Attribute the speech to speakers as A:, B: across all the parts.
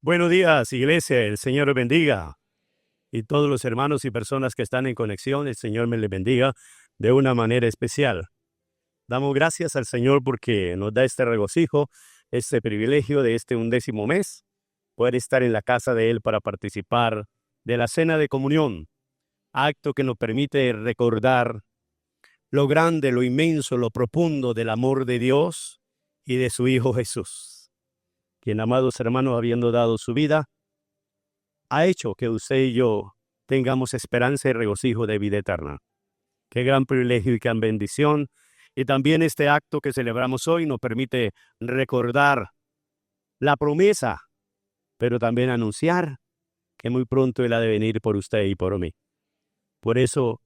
A: Buenos días, iglesia, el Señor les bendiga. Y todos los hermanos y personas que están en conexión, el Señor me les bendiga de una manera especial. Damos gracias al Señor porque nos da este regocijo, este privilegio de este 11º mes, poder estar en la casa de Él para participar de la cena de comunión, acto que nos permite recordar lo grande, lo inmenso, lo profundo del amor de Dios y de su Hijo Jesús, quien, amados hermanos, habiendo dado su vida, ha hecho que usted y yo tengamos esperanza y regocijo de vida eterna. Qué gran privilegio y gran bendición. Y también este acto que celebramos hoy nos permite recordar la promesa, pero también anunciar que muy pronto Él ha de venir por usted y por mí. Por eso,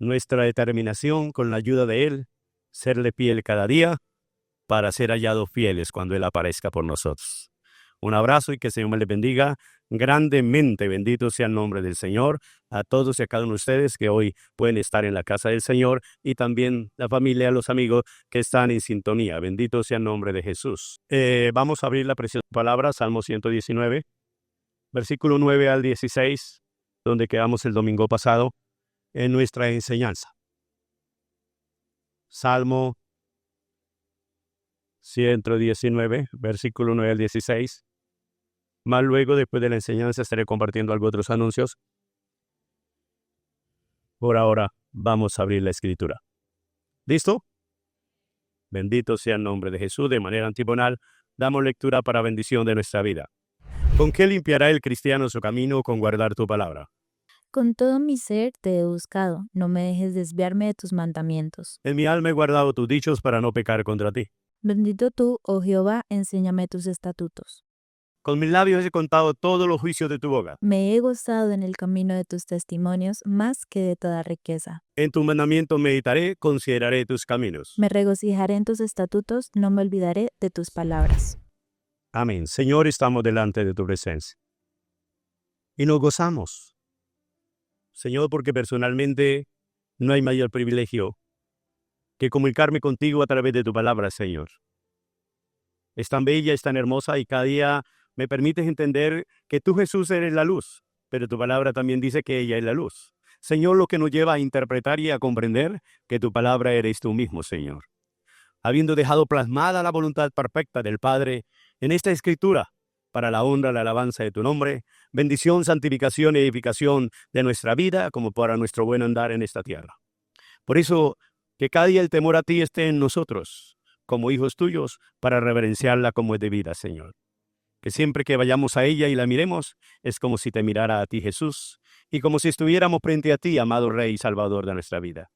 A: nuestra determinación con la ayuda de Él, serle fiel cada día para ser hallados fieles cuando Él aparezca por nosotros. Un abrazo y que el Señor me les bendiga grandemente. Bendito sea el nombre del Señor. A todos y a cada uno de ustedes que hoy pueden estar en la casa del Señor y también la familia, los amigos que están en sintonía. Bendito sea el nombre de Jesús. Vamos a abrir la preciosa palabra, Salmo 119, versículo 9 al 16, donde quedamos el domingo pasado en nuestra enseñanza. Salmo 119, versículo 9 al 16. Más luego, después de la enseñanza, estaré compartiendo algo otros anuncios. Por ahora, vamos a abrir la escritura. ¿Listo? Bendito sea el nombre de Jesús. De manera antifonal, damos lectura para bendición de nuestra vida. ¿Con qué limpiará el cristiano su camino? Con guardar tu palabra.
B: Con todo mi ser te he buscado, no me dejes desviarme de tus mandamientos.
A: En mi alma he guardado tus dichos para no pecar contra ti.
B: Bendito tú, oh Jehová, enséñame tus estatutos.
A: Con mis labios he contado todos los juicios de tu boca.
B: Me he gozado en el camino de tus testimonios más que de toda riqueza.
A: En tus mandamientos meditaré, consideraré tus caminos.
B: Me regocijaré en tus estatutos, no me olvidaré de tus palabras.
A: Amén. Señor, estamos delante de tu presencia. Y nos gozamos. Señor, porque personalmente no hay mayor privilegio que comunicarme contigo a través de tu palabra, Señor. Es tan bella, es tan hermosa y cada día me permites entender que tú, Jesús, eres la luz, pero tu palabra también dice que ella es la luz. Señor, lo que nos lleva a interpretar y a comprender que tu palabra eres tú mismo, Señor. Habiendo dejado plasmada la voluntad perfecta del Padre en esta escritura, para la honra, la alabanza de tu nombre, bendición, santificación y edificación de nuestra vida, como para nuestro buen andar en esta tierra. Por eso, que cada día el temor a ti esté en nosotros, como hijos tuyos, para reverenciarla como es debida, Señor. Que siempre que vayamos a ella y la miremos, es como si te mirara a ti, Jesús, y como si estuviéramos frente a ti, amado Rey y Salvador de nuestra vida.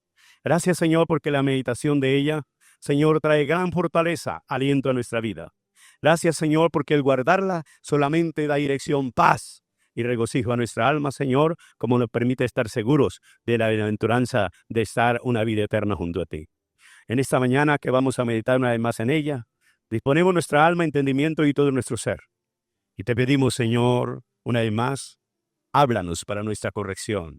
A: Gracias, Señor, porque la meditación de ella, Señor, trae gran fortaleza, aliento a nuestra vida. Gracias, Señor, porque el guardarla solamente da dirección, paz y regocijo a nuestra alma, Señor, como nos permite estar seguros de la bienaventuranza de estar una vida eterna junto a ti. En esta mañana que vamos a meditar una vez más en ella, disponemos nuestra alma, entendimiento y todo nuestro ser. Y te pedimos, Señor, una vez más, háblanos para nuestra corrección.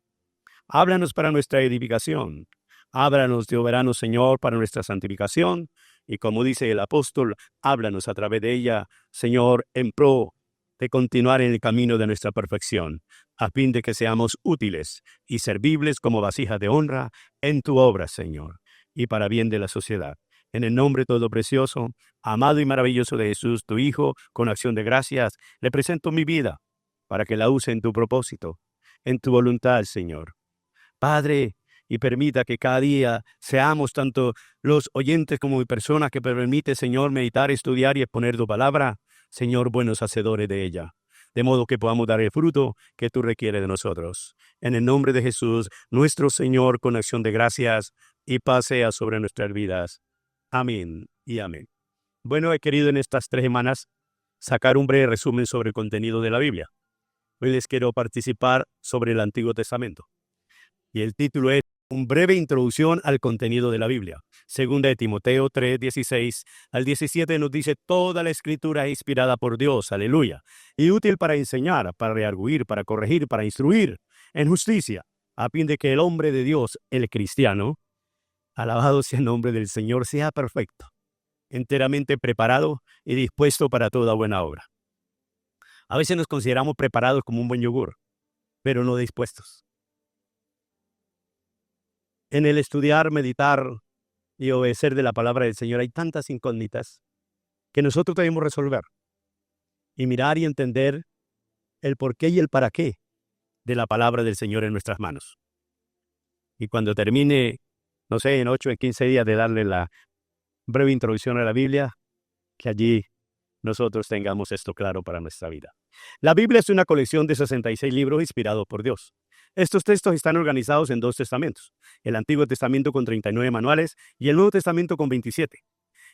A: Háblanos para nuestra edificación. Háblanos, Dios verano, Señor, para nuestra santificación. Y como dice el apóstol, háblanos a través de ella, Señor, en pro de continuar en el camino de nuestra perfección, a fin de que seamos útiles y servibles como vasijas de honra en tu obra, Señor, y para bien de la sociedad. En el nombre todo precioso, amado y maravilloso de Jesús, tu Hijo, con acción de gracias, le presento mi vida para que la use en tu propósito, en tu voluntad, Señor. Padre, y permita que cada día seamos tanto los oyentes como mi persona que permite, Señor, meditar, estudiar y exponer tu palabra, Señor, buenos hacedores de ella, de modo que podamos dar el fruto que tú requieres de nosotros. En el nombre de Jesús, nuestro Señor, con acción de gracias, y paz sea sobre nuestras vidas. Amén y amén. Bueno, he querido en estas 3 semanas sacar un breve resumen sobre el contenido de la Biblia. Hoy les quiero participar sobre el Antiguo Testamento. Y el título es Un breve introducción al contenido de la Biblia. Segunda de Timoteo 3, 16 al 17 nos dice: toda la escritura es inspirada por Dios, aleluya, y útil para enseñar, para redarguir, para corregir, para instruir en justicia, a fin de que el hombre de Dios, el cristiano, alabado sea el nombre del Señor, sea perfecto, enteramente preparado y dispuesto para toda buena obra. A veces nos consideramos preparados como un buen yogur, pero no dispuestos. En el estudiar, meditar y obedecer de la palabra del Señor hay tantas incógnitas que nosotros debemos resolver y mirar y entender el por qué y el para qué de la palabra del Señor en nuestras manos. Y cuando termine, no sé, en 8 o en 15 días de darle la breve introducción a la Biblia, que allí nosotros tengamos esto claro para nuestra vida. La Biblia es una colección de 66 libros inspirados por Dios. Estos textos están organizados en 2 testamentos, el Antiguo Testamento con 39 manuales y el Nuevo Testamento con 27.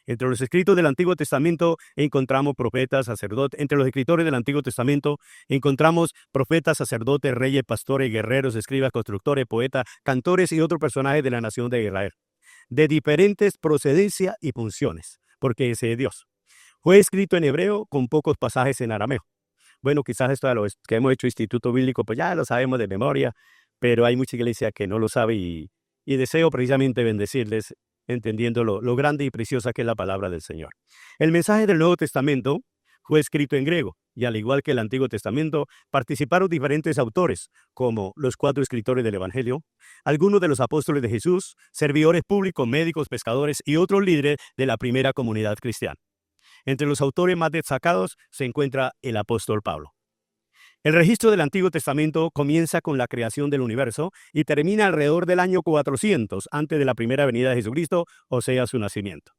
A: Entre los escritos del Antiguo Testamento encontramos profetas, sacerdotes. Entre los escritores del Antiguo Testamento encontramos profetas, sacerdotes, reyes, pastores, guerreros, escribas, constructores, poetas, cantores y otros personajes de la nación de Israel, de diferentes procedencias y funciones, porque ese es Dios. Fue escrito en hebreo con pocos pasajes en arameo. Bueno, quizás esto de los que hemos hecho Instituto Bíblico, pues ya lo sabemos de memoria, pero hay mucha iglesia que no lo sabe y deseo precisamente bendecirles entendiendo lo grande y preciosa que es la palabra del Señor. El mensaje del Nuevo Testamento fue escrito en griego y al igual que el Antiguo Testamento participaron diferentes autores como los 4 escritores del Evangelio, algunos de los apóstoles de Jesús, servidores públicos, médicos, pescadores y otros líderes de la primera comunidad cristiana. Entre los autores más destacados se encuentra el apóstol Pablo. El registro del Antiguo Testamento comienza con la creación del universo y termina alrededor del año 400 antes de la primera venida de Jesucristo, o sea, su nacimiento.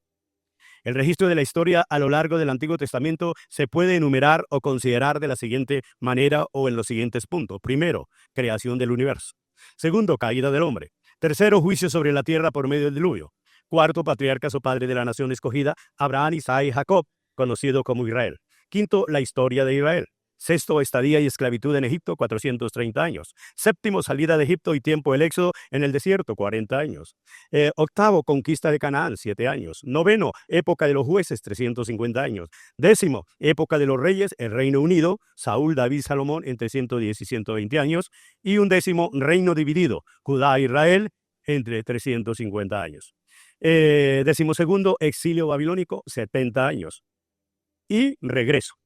A: El registro de la historia a lo largo del Antiguo Testamento se puede enumerar o considerar de la siguiente manera o en los siguientes puntos. Primero, creación del universo. Segundo, caída del hombre. Tercero, juicio sobre la tierra por medio del diluvio. Cuarto, patriarcas o padre de la nación escogida, Abraham, Isaac y Jacob, conocido como Israel. Quinto, la historia de Israel. Sexto, estadía y esclavitud en Egipto, 430 años. Séptimo, salida de Egipto y tiempo del éxodo en el desierto, 40 años. Octavo, conquista de Canaán, 7 años. Noveno, época de los jueces, 350 años. Décimo, época de los reyes, el Reino Unido, Saúl, David, Salomón, entre 110 y 120 años. Y un décimo, reino dividido, Judá e Israel, entre 350 años. Décimo segundo, exilio babilónico, 70 años. Y regreso.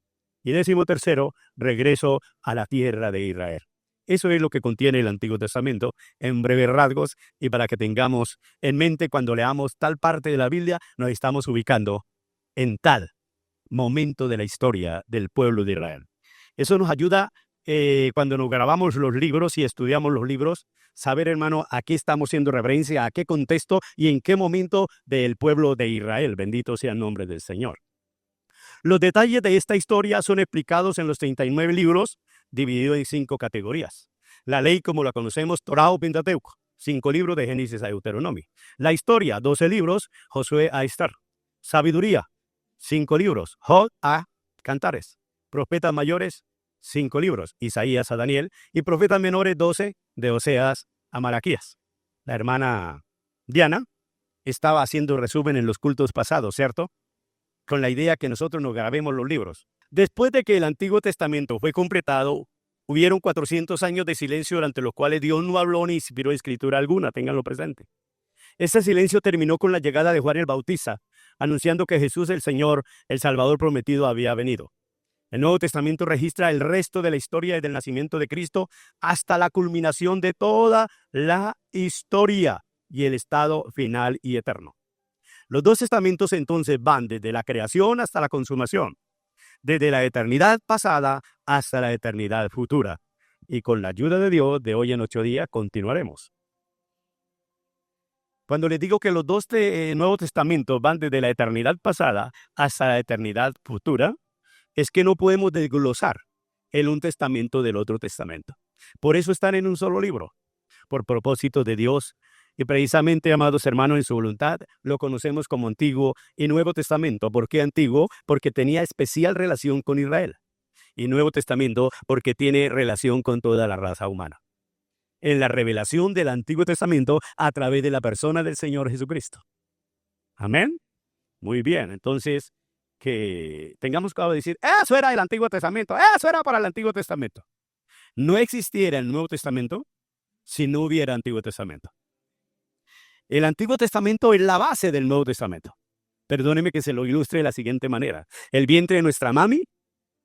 A: Y décimo tercero, regreso a la tierra de Israel. Eso es lo que contiene el Antiguo Testamento en breves rasgos y para que tengamos en mente cuando leamos tal parte de la Biblia, nos estamos ubicando en tal momento de la historia del pueblo de Israel. Eso nos ayuda cuando nos grabamos los libros y estudiamos los libros, saber, hermano, a qué estamos haciendo referencia, a qué contexto y en qué momento del pueblo de Israel. Bendito sea el nombre del Señor. Los detalles de esta historia son explicados en los 39 libros, divididos en 5 categorías. La ley, como la conocemos, Torá o Pentateuco, 5 libros de Génesis a Deuteronomio. La historia, 12 libros, Josué a Esther. Sabiduría, 5 libros, Job a Cantares. Profetas mayores, 5 libros, Isaías a Daniel. Y profetas menores, 12, de Oseas a Malaquías. La hermana Diana estaba haciendo resumen en los cultos pasados, ¿cierto? Con la idea que nosotros nos grabemos los libros. Después de que el Antiguo Testamento fue completado, hubieron 400 años de silencio durante los cuales Dios no habló ni inspiró escritura alguna, ténganlo presente. Ese silencio terminó con la llegada de Juan el Bautista, anunciando que Jesús el Señor, el Salvador prometido, había venido. El Nuevo Testamento registra el resto de la historia desde el nacimiento de Cristo hasta la culminación de toda la historia y el estado final y eterno. Los 2 testamentos entonces van desde la creación hasta la consumación, desde la eternidad pasada hasta la eternidad futura. Y con la ayuda de Dios, de hoy en 8 días, continuaremos. Cuando les digo que los 2 Nuevos Testamentos van desde la eternidad pasada hasta la eternidad futura, es que no podemos desglosar el un testamento del otro testamento. Por eso están en un solo libro, por propósito de Dios. Y precisamente, amados hermanos, en su voluntad, lo conocemos como Antiguo y Nuevo Testamento. ¿Por qué Antiguo? Porque tenía especial relación con Israel. Y Nuevo Testamento porque tiene relación con toda la raza humana. En la revelación del Antiguo Testamento a través de la persona del Señor Jesucristo. ¿Amén? Muy bien. Entonces, que tengamos cuidado de decir, eso era el Antiguo Testamento, eso era para el Antiguo Testamento. No existiera el Nuevo Testamento si no hubiera Antiguo Testamento. El Antiguo Testamento es la base del Nuevo Testamento. Perdóneme que se lo ilustre de la siguiente manera. El vientre de nuestra mami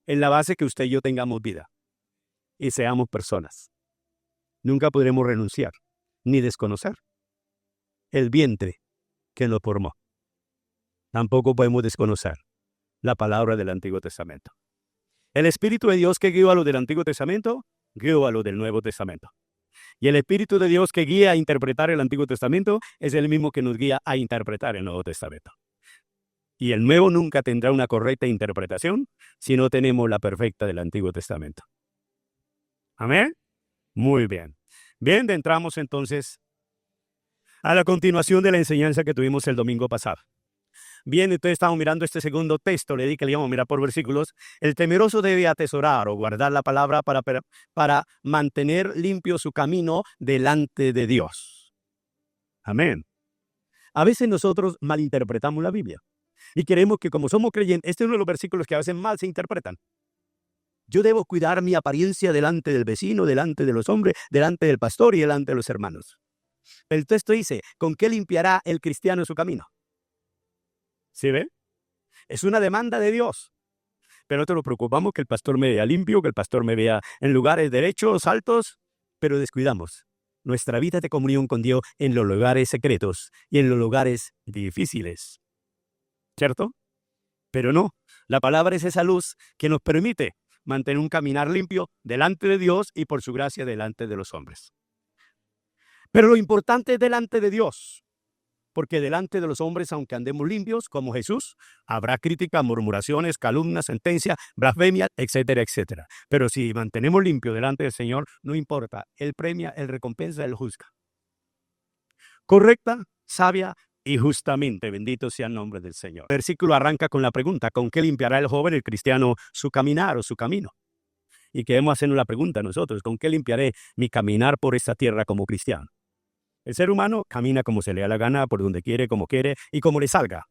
A: en la base que usted y yo tengamos vida y seamos personas. Nunca podremos renunciar ni desconocer el vientre que nos formó. Tampoco podemos desconocer la palabra del Antiguo Testamento. El Espíritu de Dios que guió a los del Antiguo Testamento, guió a los del Nuevo Testamento. Y el Espíritu de Dios que guía a interpretar el Antiguo Testamento es el mismo que nos guía a interpretar el Nuevo Testamento. Y el Nuevo nunca tendrá una correcta interpretación si no tenemos la perfecta del Antiguo Testamento. ¿Amén? Muy bien. Bien, entramos entonces a la continuación de la enseñanza que tuvimos el domingo pasado. Bien, entonces estamos mirando este segundo texto, le di que le íbamos a mirar por versículos. El temeroso debe atesorar o guardar la palabra para mantener limpio su camino delante de Dios. Amén. A veces nosotros malinterpretamos la Biblia y queremos que como somos creyentes, este es uno de los versículos que a veces mal se interpretan. Yo debo cuidar mi apariencia delante del vecino, delante de los hombres, delante del pastor y delante de los hermanos. El texto dice, ¿con qué limpiará el cristiano su camino? ¿Sí ve? Es una demanda de Dios. Pero nosotros nos preocupamos que el pastor me vea limpio, que el pastor me vea en lugares derechos, altos, pero descuidamos nuestra vida de comunión con Dios en los lugares secretos y en los lugares difíciles. ¿Cierto? Pero no, la palabra es esa luz que nos permite mantener un caminar limpio delante de Dios y por su gracia delante de los hombres. Pero lo importante es delante de Dios. Porque delante de los hombres, aunque andemos limpios, como Jesús, habrá crítica, murmuraciones, calumnias, sentencia, blasfemia, etcétera, etcétera. Pero si mantenemos limpio delante del Señor, no importa, Él premia, Él recompensa, Él juzga. Correcta, sabia y justamente, bendito sea el nombre del Señor. El versículo arranca con la pregunta, ¿con qué limpiará el joven, el cristiano, su caminar o su camino? Y queremos hacernos la pregunta nosotros, ¿con qué limpiaré mi caminar por esta tierra como cristiano? El ser humano camina como se le da la gana, por donde quiere, como quiere y como le salga.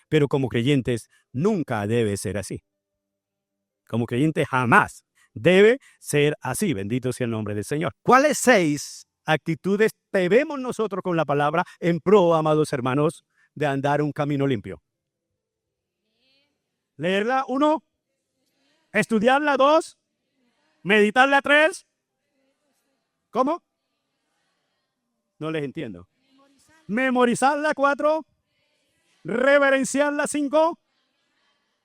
A: Pero como creyentes nunca debe ser así. Como creyente jamás debe ser así. Bendito sea el nombre del Señor. ¿Cuáles 6 actitudes debemos nosotros con la palabra en pro, amados hermanos, de andar un camino limpio? Leerla 1, estudiarla 2, meditarla 3. ¿Cómo? No les entiendo. Memorizarla 4, reverenciarla 5,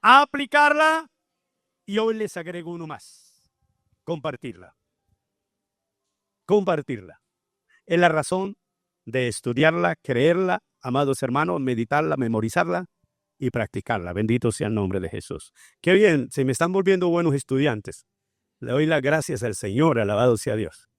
A: aplicarla y hoy les agrego uno más. Compartirla. Compartirla. Es la razón de estudiarla, creerla, amados hermanos, meditarla, memorizarla y practicarla. Bendito sea el nombre de Jesús. Qué bien, se me están volviendo buenos estudiantes. Le doy las gracias al Señor, alabado sea Dios.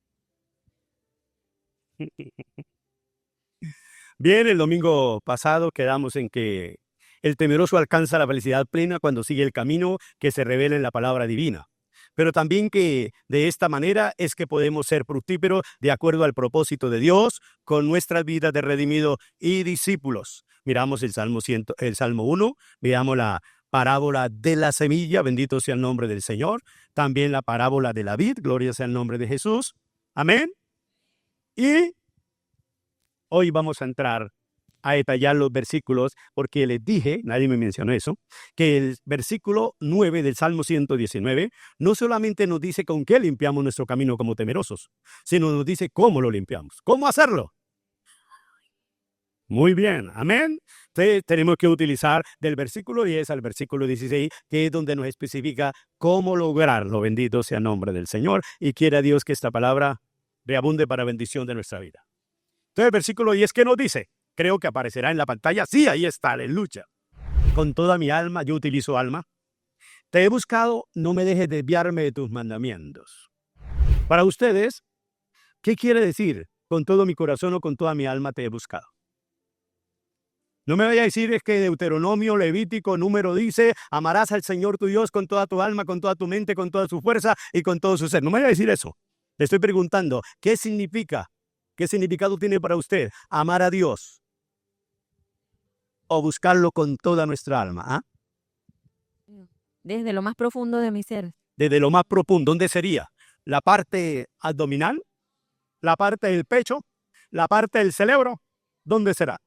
A: Bien, el domingo pasado quedamos en que el temeroso alcanza la felicidad plena cuando sigue el camino que se revela en la palabra divina. Pero también que de esta manera es que podemos ser fructíferos de acuerdo al propósito de Dios con nuestras vidas de redimidos y discípulos. Miramos el Salmo 1, miramos la parábola de la semilla, bendito sea el nombre del Señor. También la parábola de la vid, gloria sea el nombre de Jesús. Amén. Y hoy vamos a entrar a detallar los versículos, porque les dije, nadie me mencionó eso, que el versículo 9 del Salmo 119 no solamente nos dice con qué limpiamos nuestro camino como temerosos, sino nos dice cómo lo limpiamos. ¿Cómo hacerlo? Muy bien, amén. Entonces, tenemos que utilizar del versículo 10 al versículo 16, que es donde nos especifica cómo lograrlo. Bendito sea el nombre del Señor, y quiera Dios que esta palabra reabunde para bendición de nuestra vida. Entonces, el versículo 10, ¿qué nos dice? Creo que aparecerá en la pantalla. Sí, ahí está, aleluya. Con toda mi alma, yo utilizo alma. Te he buscado, no me dejes desviarme de tus mandamientos. Para ustedes, ¿qué quiere decir? Con todo mi corazón o con toda mi alma te he buscado. No me vaya a decir es que Deuteronomio, Levítico, Número dice, amarás al Señor tu Dios con toda tu alma, con toda tu mente, con toda su fuerza y con todo su ser. No me vaya a decir eso. Le estoy preguntando, ¿qué significa? ¿Qué significado tiene para usted amar a Dios o buscarlo con toda nuestra alma? ¿Ah?
B: Desde lo más profundo de mi ser.
A: Desde lo más profundo, ¿dónde sería? ¿La parte abdominal? ¿La parte del pecho? ¿La parte del cerebro? ¿Dónde será?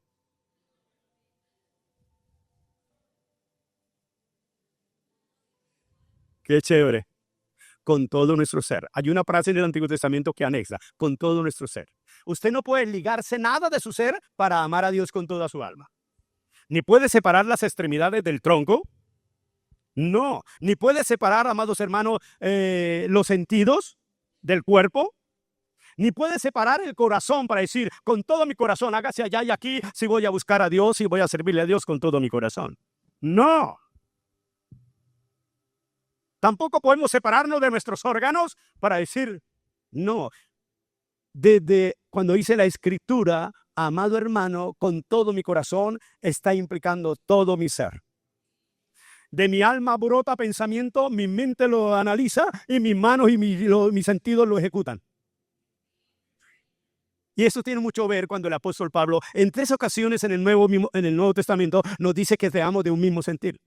A: Qué chévere. Con todo nuestro ser. Hay una frase en el Antiguo Testamento que anexa, con todo nuestro ser. Usted no puede ligarse nada de su ser para amar a Dios con toda su alma. Ni puede separar las extremidades del tronco. No. Ni puede separar, amados hermanos, los sentidos del cuerpo. Ni puede separar el corazón para decir, con todo mi corazón, hágase allá y aquí, si voy a buscar a Dios y voy a servirle a Dios con todo mi corazón. No. Tampoco podemos separarnos de nuestros órganos para decir, no. Desde cuando dice la Escritura, amado hermano, con todo mi corazón, está implicando todo mi ser. De mi alma brota pensamiento, mi mente lo analiza y mis manos y mis sentidos lo ejecutan. Y eso tiene mucho que ver cuando el apóstol Pablo, en 3 ocasiones en el Nuevo Testamento, nos dice que seamos de un mismo sentir,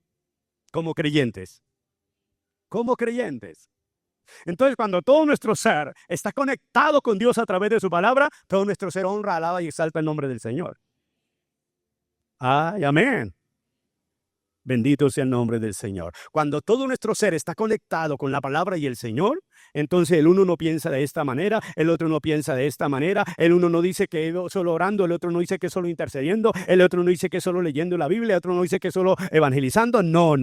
A: como creyentes. Como creyentes. Entonces, cuando todo nuestro ser está conectado con Dios a través de su palabra, todo nuestro ser honra, alaba y exalta el nombre del Señor. Ay, amén. Bendito sea el nombre del Señor. Cuando todo nuestro ser está conectado con la palabra y el Señor, entonces el uno no piensa de esta manera, el otro no piensa de esta manera, el uno no dice que solo orando, el otro no dice que solo intercediendo, el otro no dice que solo leyendo la Biblia, el otro no dice que solo evangelizando. No,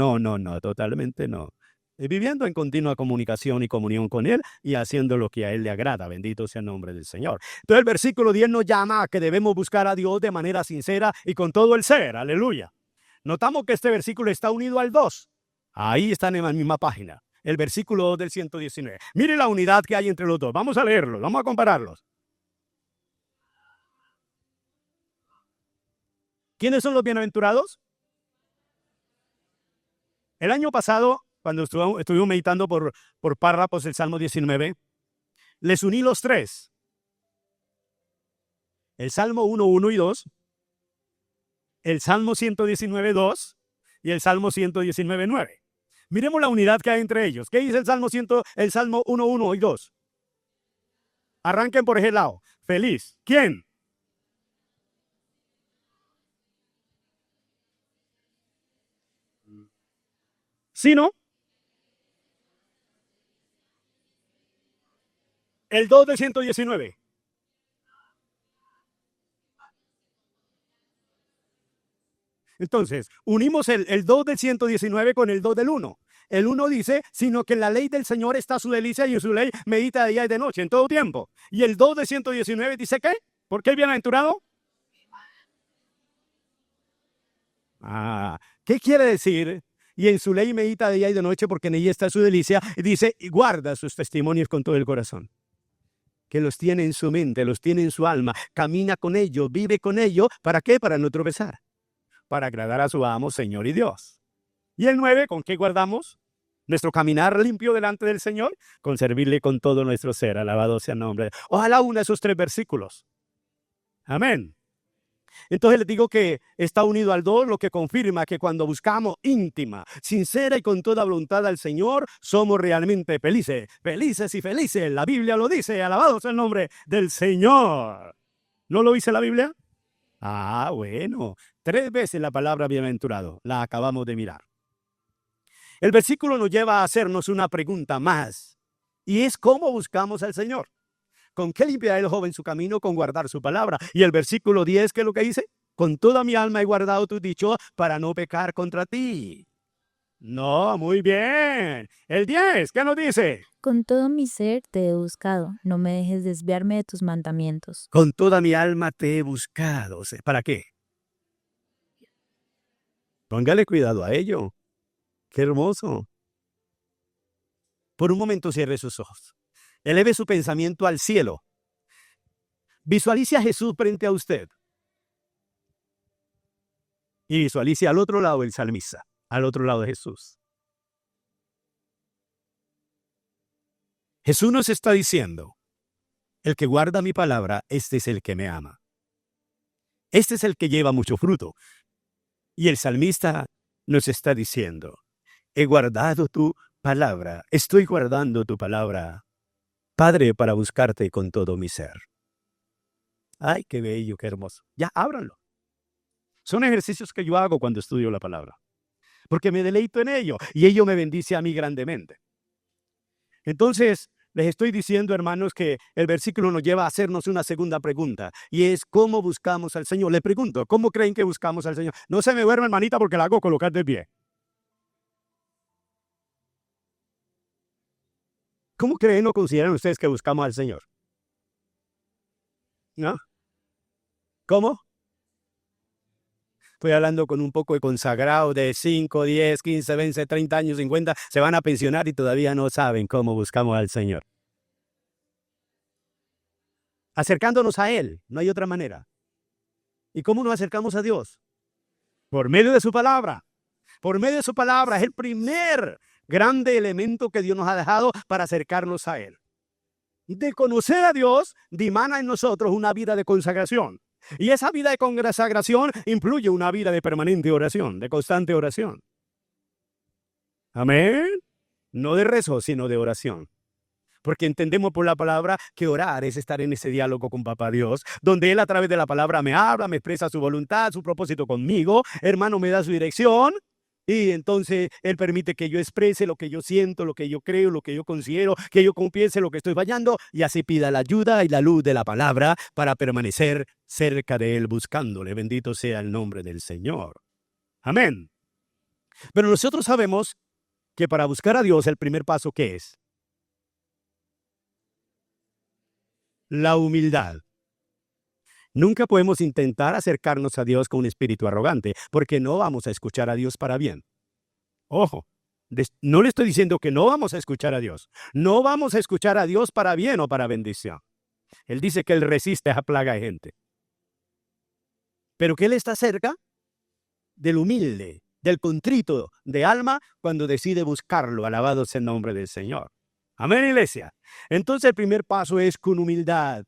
A: totalmente no. Viviendo en continua comunicación y comunión con Él y haciendo lo que a Él le agrada. Bendito sea el nombre del Señor. Entonces el versículo 10 nos llama a que debemos buscar a Dios de manera sincera y con todo el ser. Aleluya. Notamos que este versículo está unido al 2. Ahí están en la misma página. El versículo 2 del 119. Mire la unidad que hay entre los dos. Vamos a leerlos, vamos a compararlos. ¿Quiénes son los bienaventurados? El año pasado, cuando estuvimos meditando por párrafos del Salmo 19, les uní los 3. El Salmo 1, 1 y 2, el Salmo 119, 2 y el Salmo 119, 9. Miremos la unidad que hay entre ellos. ¿Qué dice el Salmo 1, 1 y 2? Arranquen por ese lado. Feliz. ¿Quién? ¿Sí, no? El 2 del 119. Entonces, unimos el 2 del 119 con el 2 del 1. El 1 dice, sino que en la ley del Señor está su delicia y en su ley medita de día y de noche, en todo tiempo. Y el 2 del 119 dice, ¿qué? ¿Por qué el bienaventurado? ¿Qué quiere decir? Y en su ley medita de día y de noche porque en ella está su delicia. Y dice, y guarda sus testimonios con todo el corazón. Que los tiene en su mente, los tiene en su alma. Camina con ellos, vive con ellos. ¿Para qué? Para no tropezar. Para agradar a su amo, Señor y Dios. Y el 9, ¿con qué guardamos? Nuestro caminar limpio delante del Señor, con servirle con todo nuestro ser. Alabado sea el nombre. Ojalá una de esos 3 versículos. Amén. Entonces les digo que está unido al 2, lo que confirma que cuando buscamos íntima, sincera y con toda voluntad al Señor, somos realmente felices. Felices y felices. La Biblia lo dice. Alabado sea el nombre del Señor. ¿No lo dice la Biblia? Bueno. 3 veces la palabra bienaventurado. La acabamos de mirar. El versículo nos lleva a hacernos una pregunta más. Y es ¿cómo buscamos al Señor? ¿Con qué limpiará el joven su camino? Con guardar su palabra. Y el versículo 10, ¿qué es lo que dice? Con toda mi alma he guardado tu dicho para no pecar contra ti. No, muy bien. El 10, ¿qué nos dice?
B: Con todo mi ser te he buscado, no me dejes desviarme de tus mandamientos.
A: Con toda mi alma te he buscado. ¿Para qué? Póngale cuidado a ello. Qué hermoso. Por un momento cierre sus ojos. Eleve su pensamiento al cielo. Visualice a Jesús frente a usted. Y visualice al otro lado el salmista, al otro lado de Jesús. Jesús nos está diciendo, el que guarda mi palabra, este es el que me ama. Este es el que lleva mucho fruto. Y el salmista nos está diciendo, he guardado tu palabra, estoy guardando tu palabra, Padre, para buscarte con todo mi ser. Ay, qué bello, qué hermoso. Ya, ábranlo. Son ejercicios que yo hago cuando estudio la palabra, porque me deleito en ello y ello me bendice a mí grandemente. Entonces, les estoy diciendo, hermanos, que el versículo nos lleva a hacernos una segunda pregunta, y es, ¿cómo buscamos al Señor? Le pregunto, ¿cómo creen que buscamos al Señor? No se me duerma, hermanita, porque la hago colocar de pie. ¿Cómo creen o consideran ustedes que buscamos al Señor? ¿No? ¿Cómo? Estoy hablando con un poco de consagrados de 5, 10, 15, 20, 30 años, 50, se van a pensionar y todavía no saben cómo buscamos al Señor. Acercándonos a Él, no hay otra manera. ¿Y cómo nos acercamos a Dios? Por medio de su palabra. Por medio de su palabra es el primer grande elemento que Dios nos ha dejado para acercarnos a Él. De conocer a Dios, dimana en nosotros una vida de consagración. Y esa vida de consagración influye una vida de permanente oración, de constante oración. Amén. No de rezo, sino de oración. Porque entendemos por la palabra que orar es estar en ese diálogo con Papá Dios, donde Él a través de la palabra me habla, me expresa su voluntad, su propósito conmigo, hermano, me da su dirección, y entonces Él permite que yo exprese lo que yo siento, lo que yo creo, lo que yo considero, que yo confiese lo que estoy fallando, y así pida la ayuda y la luz de la palabra para permanecer cerca de Él buscándole. Bendito sea el nombre del Señor. Amén. Pero nosotros sabemos que para buscar a Dios el primer paso, ¿qué es? La humildad. Nunca podemos intentar acercarnos a Dios con un espíritu arrogante, porque no vamos a escuchar a Dios para bien. Ojo, no le estoy diciendo que no vamos a escuchar a Dios. No vamos a escuchar a Dios para bien o para bendición. Él dice que Él resiste a plaga de gente. Pero que Él está cerca del humilde, del contrito de alma, cuando decide buscarlo. Alabado sea el nombre del Señor. Amén, iglesia. Entonces el primer paso es con humildad.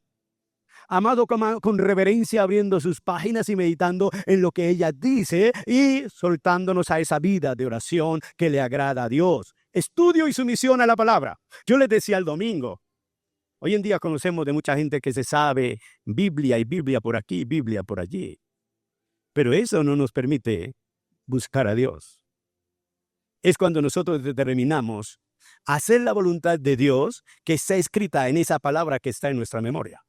A: Amado, con reverencia, abriendo sus páginas y meditando en lo que ella dice y soltándonos a esa vida de oración que le agrada a Dios. Estudio y sumisión a la palabra. Yo les decía el domingo, hoy en día conocemos de mucha gente que se sabe Biblia y Biblia por aquí, Biblia por allí. Pero eso no nos permite buscar a Dios. Es cuando nosotros determinamos hacer la voluntad de Dios que está escrita en esa palabra que está en nuestra memoria.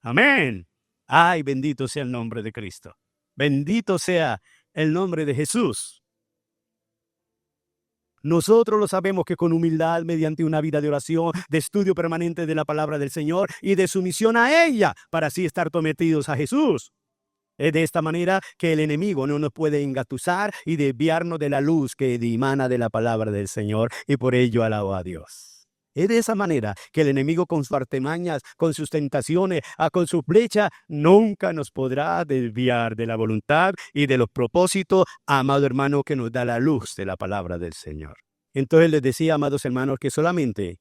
A: Amén. Ay, bendito sea el nombre de Cristo. Bendito sea el nombre de Jesús. Nosotros lo sabemos que con humildad, mediante una vida de oración, de estudio permanente de la palabra del Señor y de sumisión a ella, para así estar sometidos a Jesús. Es de esta manera que el enemigo no nos puede engatusar y desviarnos de la luz que emana de la palabra del Señor, y por ello alabo a Dios. Es de esa manera que el enemigo con sus artimañas, con sus tentaciones, con su flecha, nunca nos podrá desviar de la voluntad y de los propósitos, amado hermano, que nos da la luz de la palabra del Señor. Entonces les decía, amados hermanos, que solamente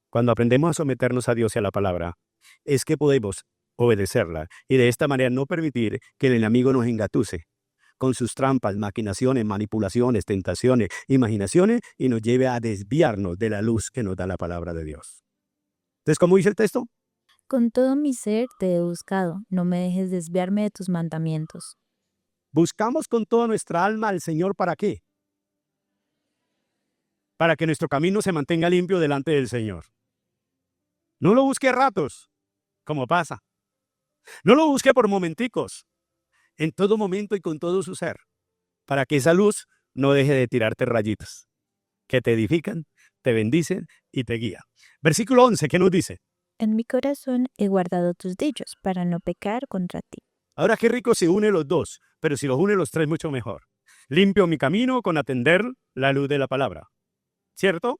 A: cuando aprendemos a someternos a Dios y a la palabra, es que podemos obedecerla y de esta manera no permitir que el enemigo nos engatuse con sus trampas, maquinaciones, manipulaciones, tentaciones, imaginaciones y nos lleve a desviarnos de la luz que nos da la palabra de Dios. Entonces, ¿cómo dice el texto?
B: Con todo mi ser te he buscado, no me dejes desviarme de tus mandamientos.
A: Buscamos con toda nuestra alma al Señor, ¿para qué? Para que nuestro camino se mantenga limpio delante del Señor. No lo busque a ratos, como pasa. No lo busque por momenticos, en todo momento y con todo su ser, para que esa luz no deje de tirarte rayitos, que te edifican, te bendicen y te guían. Versículo 11, ¿qué nos dice?
B: En mi corazón he guardado tus dichos para no pecar contra ti.
A: Ahora qué rico si une los dos, pero si los une los tres, mucho mejor. Limpio mi camino con atender la luz de la palabra, ¿cierto?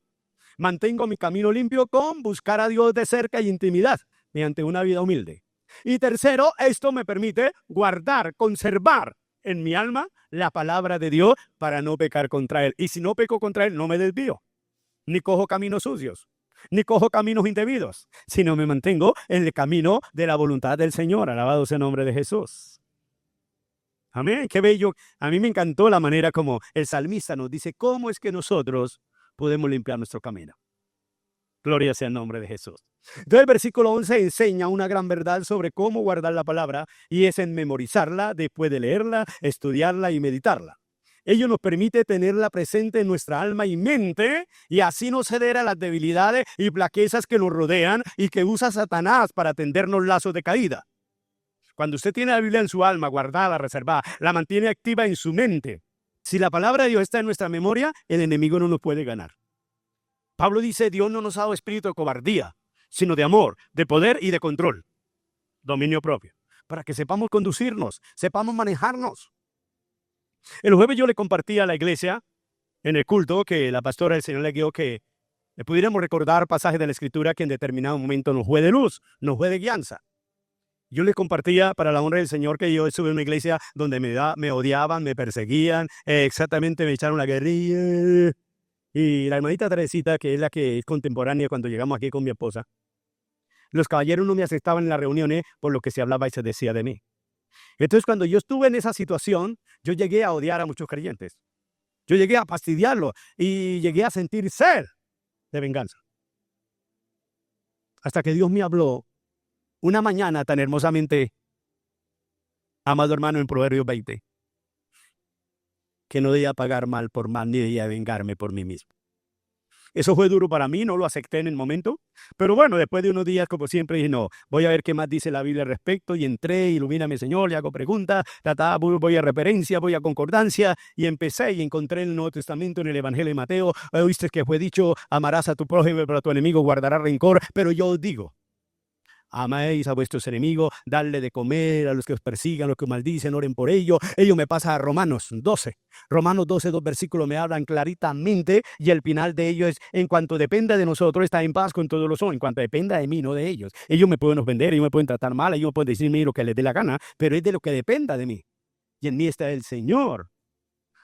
A: Mantengo mi camino limpio con buscar a Dios de cerca y intimidad, mediante una vida humilde. Y tercero, esto me permite guardar, conservar en mi alma la palabra de Dios para no pecar contra Él. Y si no peco contra Él, no me desvío, ni cojo caminos sucios, ni cojo caminos indebidos, sino me mantengo en el camino de la voluntad del Señor. Alabado sea el nombre de Jesús. Amén, qué bello. A mí me encantó la manera como el salmista nos dice cómo es que nosotros podemos limpiar nuestro camino. Gloria sea el nombre de Jesús. Entonces el versículo 11 enseña una gran verdad sobre cómo guardar la palabra y es en memorizarla, después de leerla, estudiarla y meditarla. Ello nos permite tenerla presente en nuestra alma y mente y así no ceder a las debilidades y flaquezas que nos rodean y que usa Satanás para tendernos lazos de caída. Cuando usted tiene la Biblia en su alma, guardada, reservada, la mantiene activa en su mente. Si la palabra de Dios está en nuestra memoria, el enemigo no nos puede ganar. Pablo dice, Dios no nos ha dado espíritu de cobardía, sino de amor, de poder y de control. Dominio propio. Para que sepamos conducirnos, sepamos manejarnos. El jueves yo le compartí a la iglesia, en el culto, que la pastora del Señor le guió que le pudiéramos recordar pasajes de la Escritura que en determinado momento nos fue de luz, nos fue de guianza. Yo le compartía para la honra del Señor que yo estuve en una iglesia donde me odiaban, me perseguían, exactamente me echaron la guerrilla. Y la hermanita Teresita, que es la que es contemporánea cuando llegamos aquí con mi esposa, los caballeros no me aceptaban en las reuniones por lo que se hablaba y se decía de mí. Entonces, cuando yo estuve en esa situación, yo llegué a odiar a muchos creyentes. Yo llegué a fastidiarlos y llegué a sentir sed de venganza. Hasta que Dios me habló una mañana tan hermosamente, amado hermano, en Proverbios 20, que no debía pagar mal por mal ni debía vengarme por mí mismo. Eso fue duro para mí, no lo acepté en el momento, pero bueno, después de unos días, como siempre, dije, no, voy a ver qué más dice la Biblia al respecto, y entré, ilumíname Señor, le hago preguntas, voy a referencia, voy a concordancia, y empecé y encontré en el Nuevo Testamento, en el Evangelio de Mateo, oíste que fue dicho, amarás a tu prójimo, pero a tu enemigo guardarás rencor, pero yo os digo, amáis a vuestros enemigos, dadle de comer a los que os persigan, a los que os maldicen, oren por ellos. Ello me pasa a Romanos 12. Romanos 12, 2 versículos me hablan claritamente y el final de ello es, en cuanto dependa de nosotros, está en paz con todos los hombres. En cuanto dependa de mí, no de ellos. Ellos me pueden ofender, ellos me pueden tratar mal, ellos me pueden decirme lo que les dé la gana, pero es de lo que dependa de mí. Y en mí está el Señor.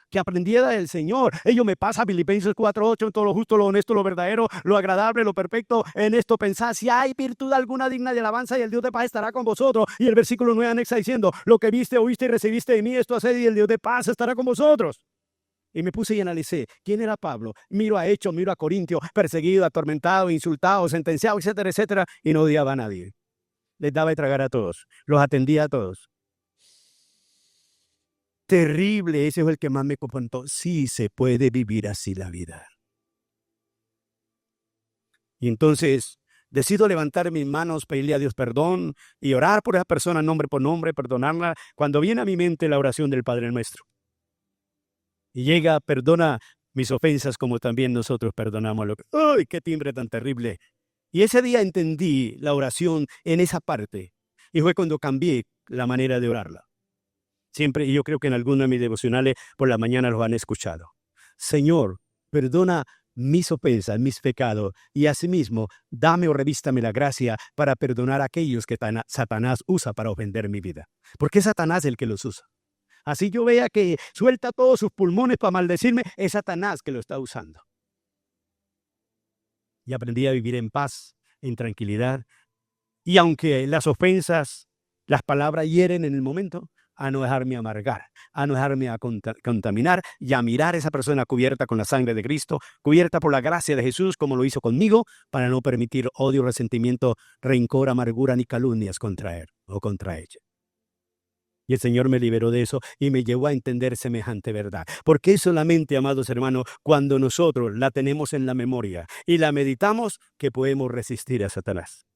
A: Que aprendiera del Señor. Ello me pasa, Filipenses 4:8, en todo lo justo, lo honesto, lo verdadero, lo agradable, lo perfecto, en esto pensad, si hay virtud alguna digna de alabanza y el Dios de paz estará con vosotros. Y el versículo 9 anexa diciendo, lo que viste, oíste y recibiste de mí, esto haced y el Dios de paz estará con vosotros. Y me puse y analicé, ¿quién era Pablo? Miro a Hechos, miro a Corintios, perseguido, atormentado, insultado, sentenciado, etcétera, etcétera, y no odiaba a nadie. Les daba de tragar a todos, los atendía a todos. Terrible, ese fue el que más me confrontó. Sí se puede vivir así la vida. Y entonces decido levantar mis manos, pedirle a Dios perdón y orar por esa persona nombre por nombre, perdonarla, cuando viene a mi mente la oración del Padre Nuestro. Y llega, perdona mis ofensas como también nosotros perdonamos. ¡Ay, qué timbre tan terrible! Y ese día entendí la oración en esa parte. Y fue cuando cambié la manera de orarla. Siempre, y yo creo que en algunos de mis devocionales por la mañana los han escuchado. Señor, perdona mis ofensas, mis pecados, y asimismo, dame o revístame la gracia para perdonar a aquellos que Satanás usa para ofender mi vida. Porque es Satanás el que los usa. Así yo vea que suelta todos sus pulmones para maldecirme, es Satanás que lo está usando. Y aprendí a vivir en paz, en tranquilidad, y aunque las ofensas, las palabras hieren en el momento, a no dejarme amargar, a no dejarme contaminar y a mirar a esa persona cubierta con la sangre de Cristo, cubierta por la gracia de Jesús como lo hizo conmigo, para no permitir odio, resentimiento, rencor, amargura ni calumnias contra él o contra ella. Y el Señor me liberó de eso y me llevó a entender semejante verdad. Porque es solamente, amados hermanos, cuando nosotros la tenemos en la memoria y la meditamos que podemos resistir a Satanás.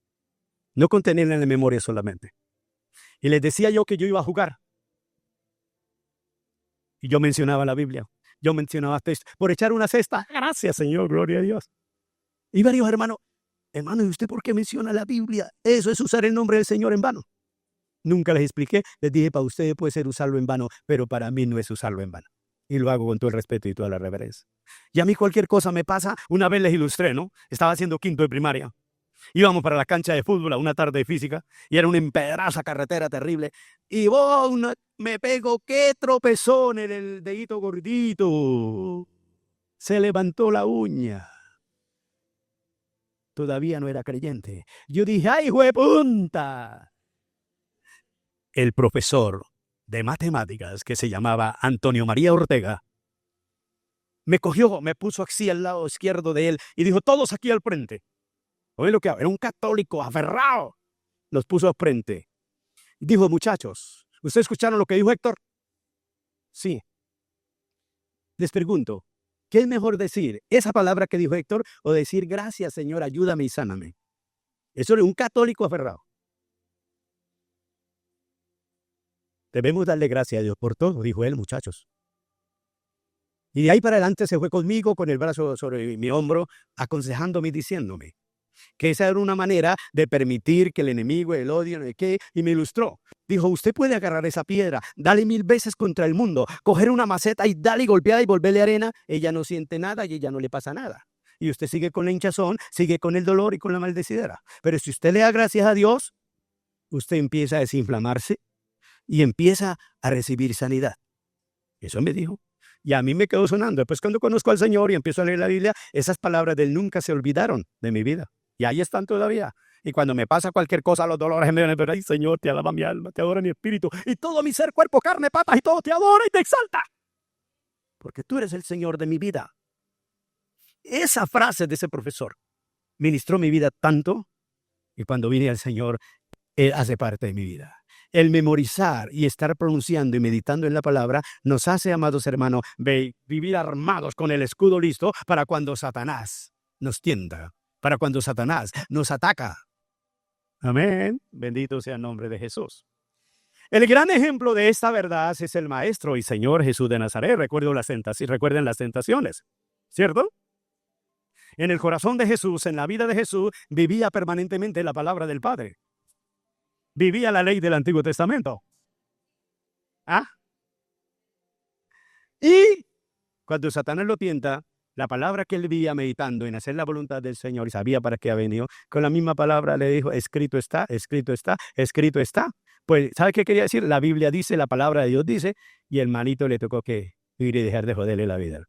A: No contenerla en la memoria solamente. Y les decía yo que yo iba a jugar. Y yo mencionaba la Biblia. Yo mencionaba texto. Por echar una cesta. Gracias, Señor. Gloria a Dios. Y varios hermanos. Hermano, ¿y usted por qué menciona la Biblia? Eso es usar el nombre del Señor en vano. Nunca les expliqué. Les dije, para ustedes puede ser usarlo en vano, pero para mí no es usarlo en vano. Y lo hago con todo el respeto y toda la reverencia. Y a mí cualquier cosa me pasa. Una vez les ilustré, ¿no? Estaba haciendo quinto de primaria. Íbamos para la cancha de fútbol a una tarde de física y era una empedraza carretera terrible. Y me pego, qué tropezón en el dedito gordito. Se levantó la uña. Todavía no era creyente. Yo dije, ¡ay, juepunta! El profesor de matemáticas, que se llamaba Antonio María Ortega, me cogió, me puso así al lado izquierdo de él y dijo, todos aquí al frente. Oye lo que era un católico aferrado. Los puso al frente. Dijo, muchachos, ¿ustedes escucharon lo que dijo Héctor? Sí. Les pregunto, ¿qué es mejor decir? ¿Esa palabra que dijo Héctor o decir gracias, Señor, ayúdame y sáname? Eso es un católico aferrado. Debemos darle gracias a Dios por todo, dijo él, muchachos. Y de ahí para adelante se fue conmigo con el brazo sobre mi hombro, aconsejándome y diciéndome que esa era una manera de permitir que el enemigo, el odio, no sé qué, y me ilustró. Dijo, usted puede agarrar esa piedra, dale 1000 veces contra el mundo, coger una maceta y dale y golpear y volverle arena, ella no siente nada y ella no le pasa nada. Y usted sigue con la hinchazón, sigue con el dolor y con la maldecidera. Pero si usted le da gracias a Dios, usted empieza a desinflamarse y empieza a recibir sanidad. Eso me dijo. Y a mí me quedó sonando. Después cuando conozco al Señor y empiezo a leer la Biblia, esas palabras de él nunca se olvidaron de mi vida. Y ahí están todavía. Y cuando me pasa cualquier cosa, los dolores me vienen, pero ay, Señor, te alaba mi alma, te adora mi espíritu, y todo mi ser, cuerpo, carne, patas y todo te adora y te exalta. Porque tú eres el Señor de mi vida. Esa frase de ese profesor ministró mi vida tanto, y cuando vine al Señor, Él hace parte de mi vida. El memorizar y estar pronunciando y meditando en la palabra nos hace, amados hermanos, vivir armados con el escudo listo para cuando Satanás nos tienta, para cuando Satanás nos ataca. Amén. Bendito sea el nombre de Jesús. El gran ejemplo de esta verdad es el Maestro y Señor Jesús de Nazaret. Recuerden las tentaciones, ¿cierto? En el corazón de Jesús, en la vida de Jesús, vivía permanentemente la palabra del Padre. Vivía la ley del Antiguo Testamento. ¿Ah? Y cuando Satanás lo tienta, la palabra que él vivía meditando en hacer la voluntad del Señor y sabía para qué ha venido, con la misma palabra le dijo, escrito está, escrito está, escrito está. Pues, ¿sabe qué quería decir? La Biblia dice, la palabra de Dios dice, y el manito le tocó que vivir y dejar de joderle la vida.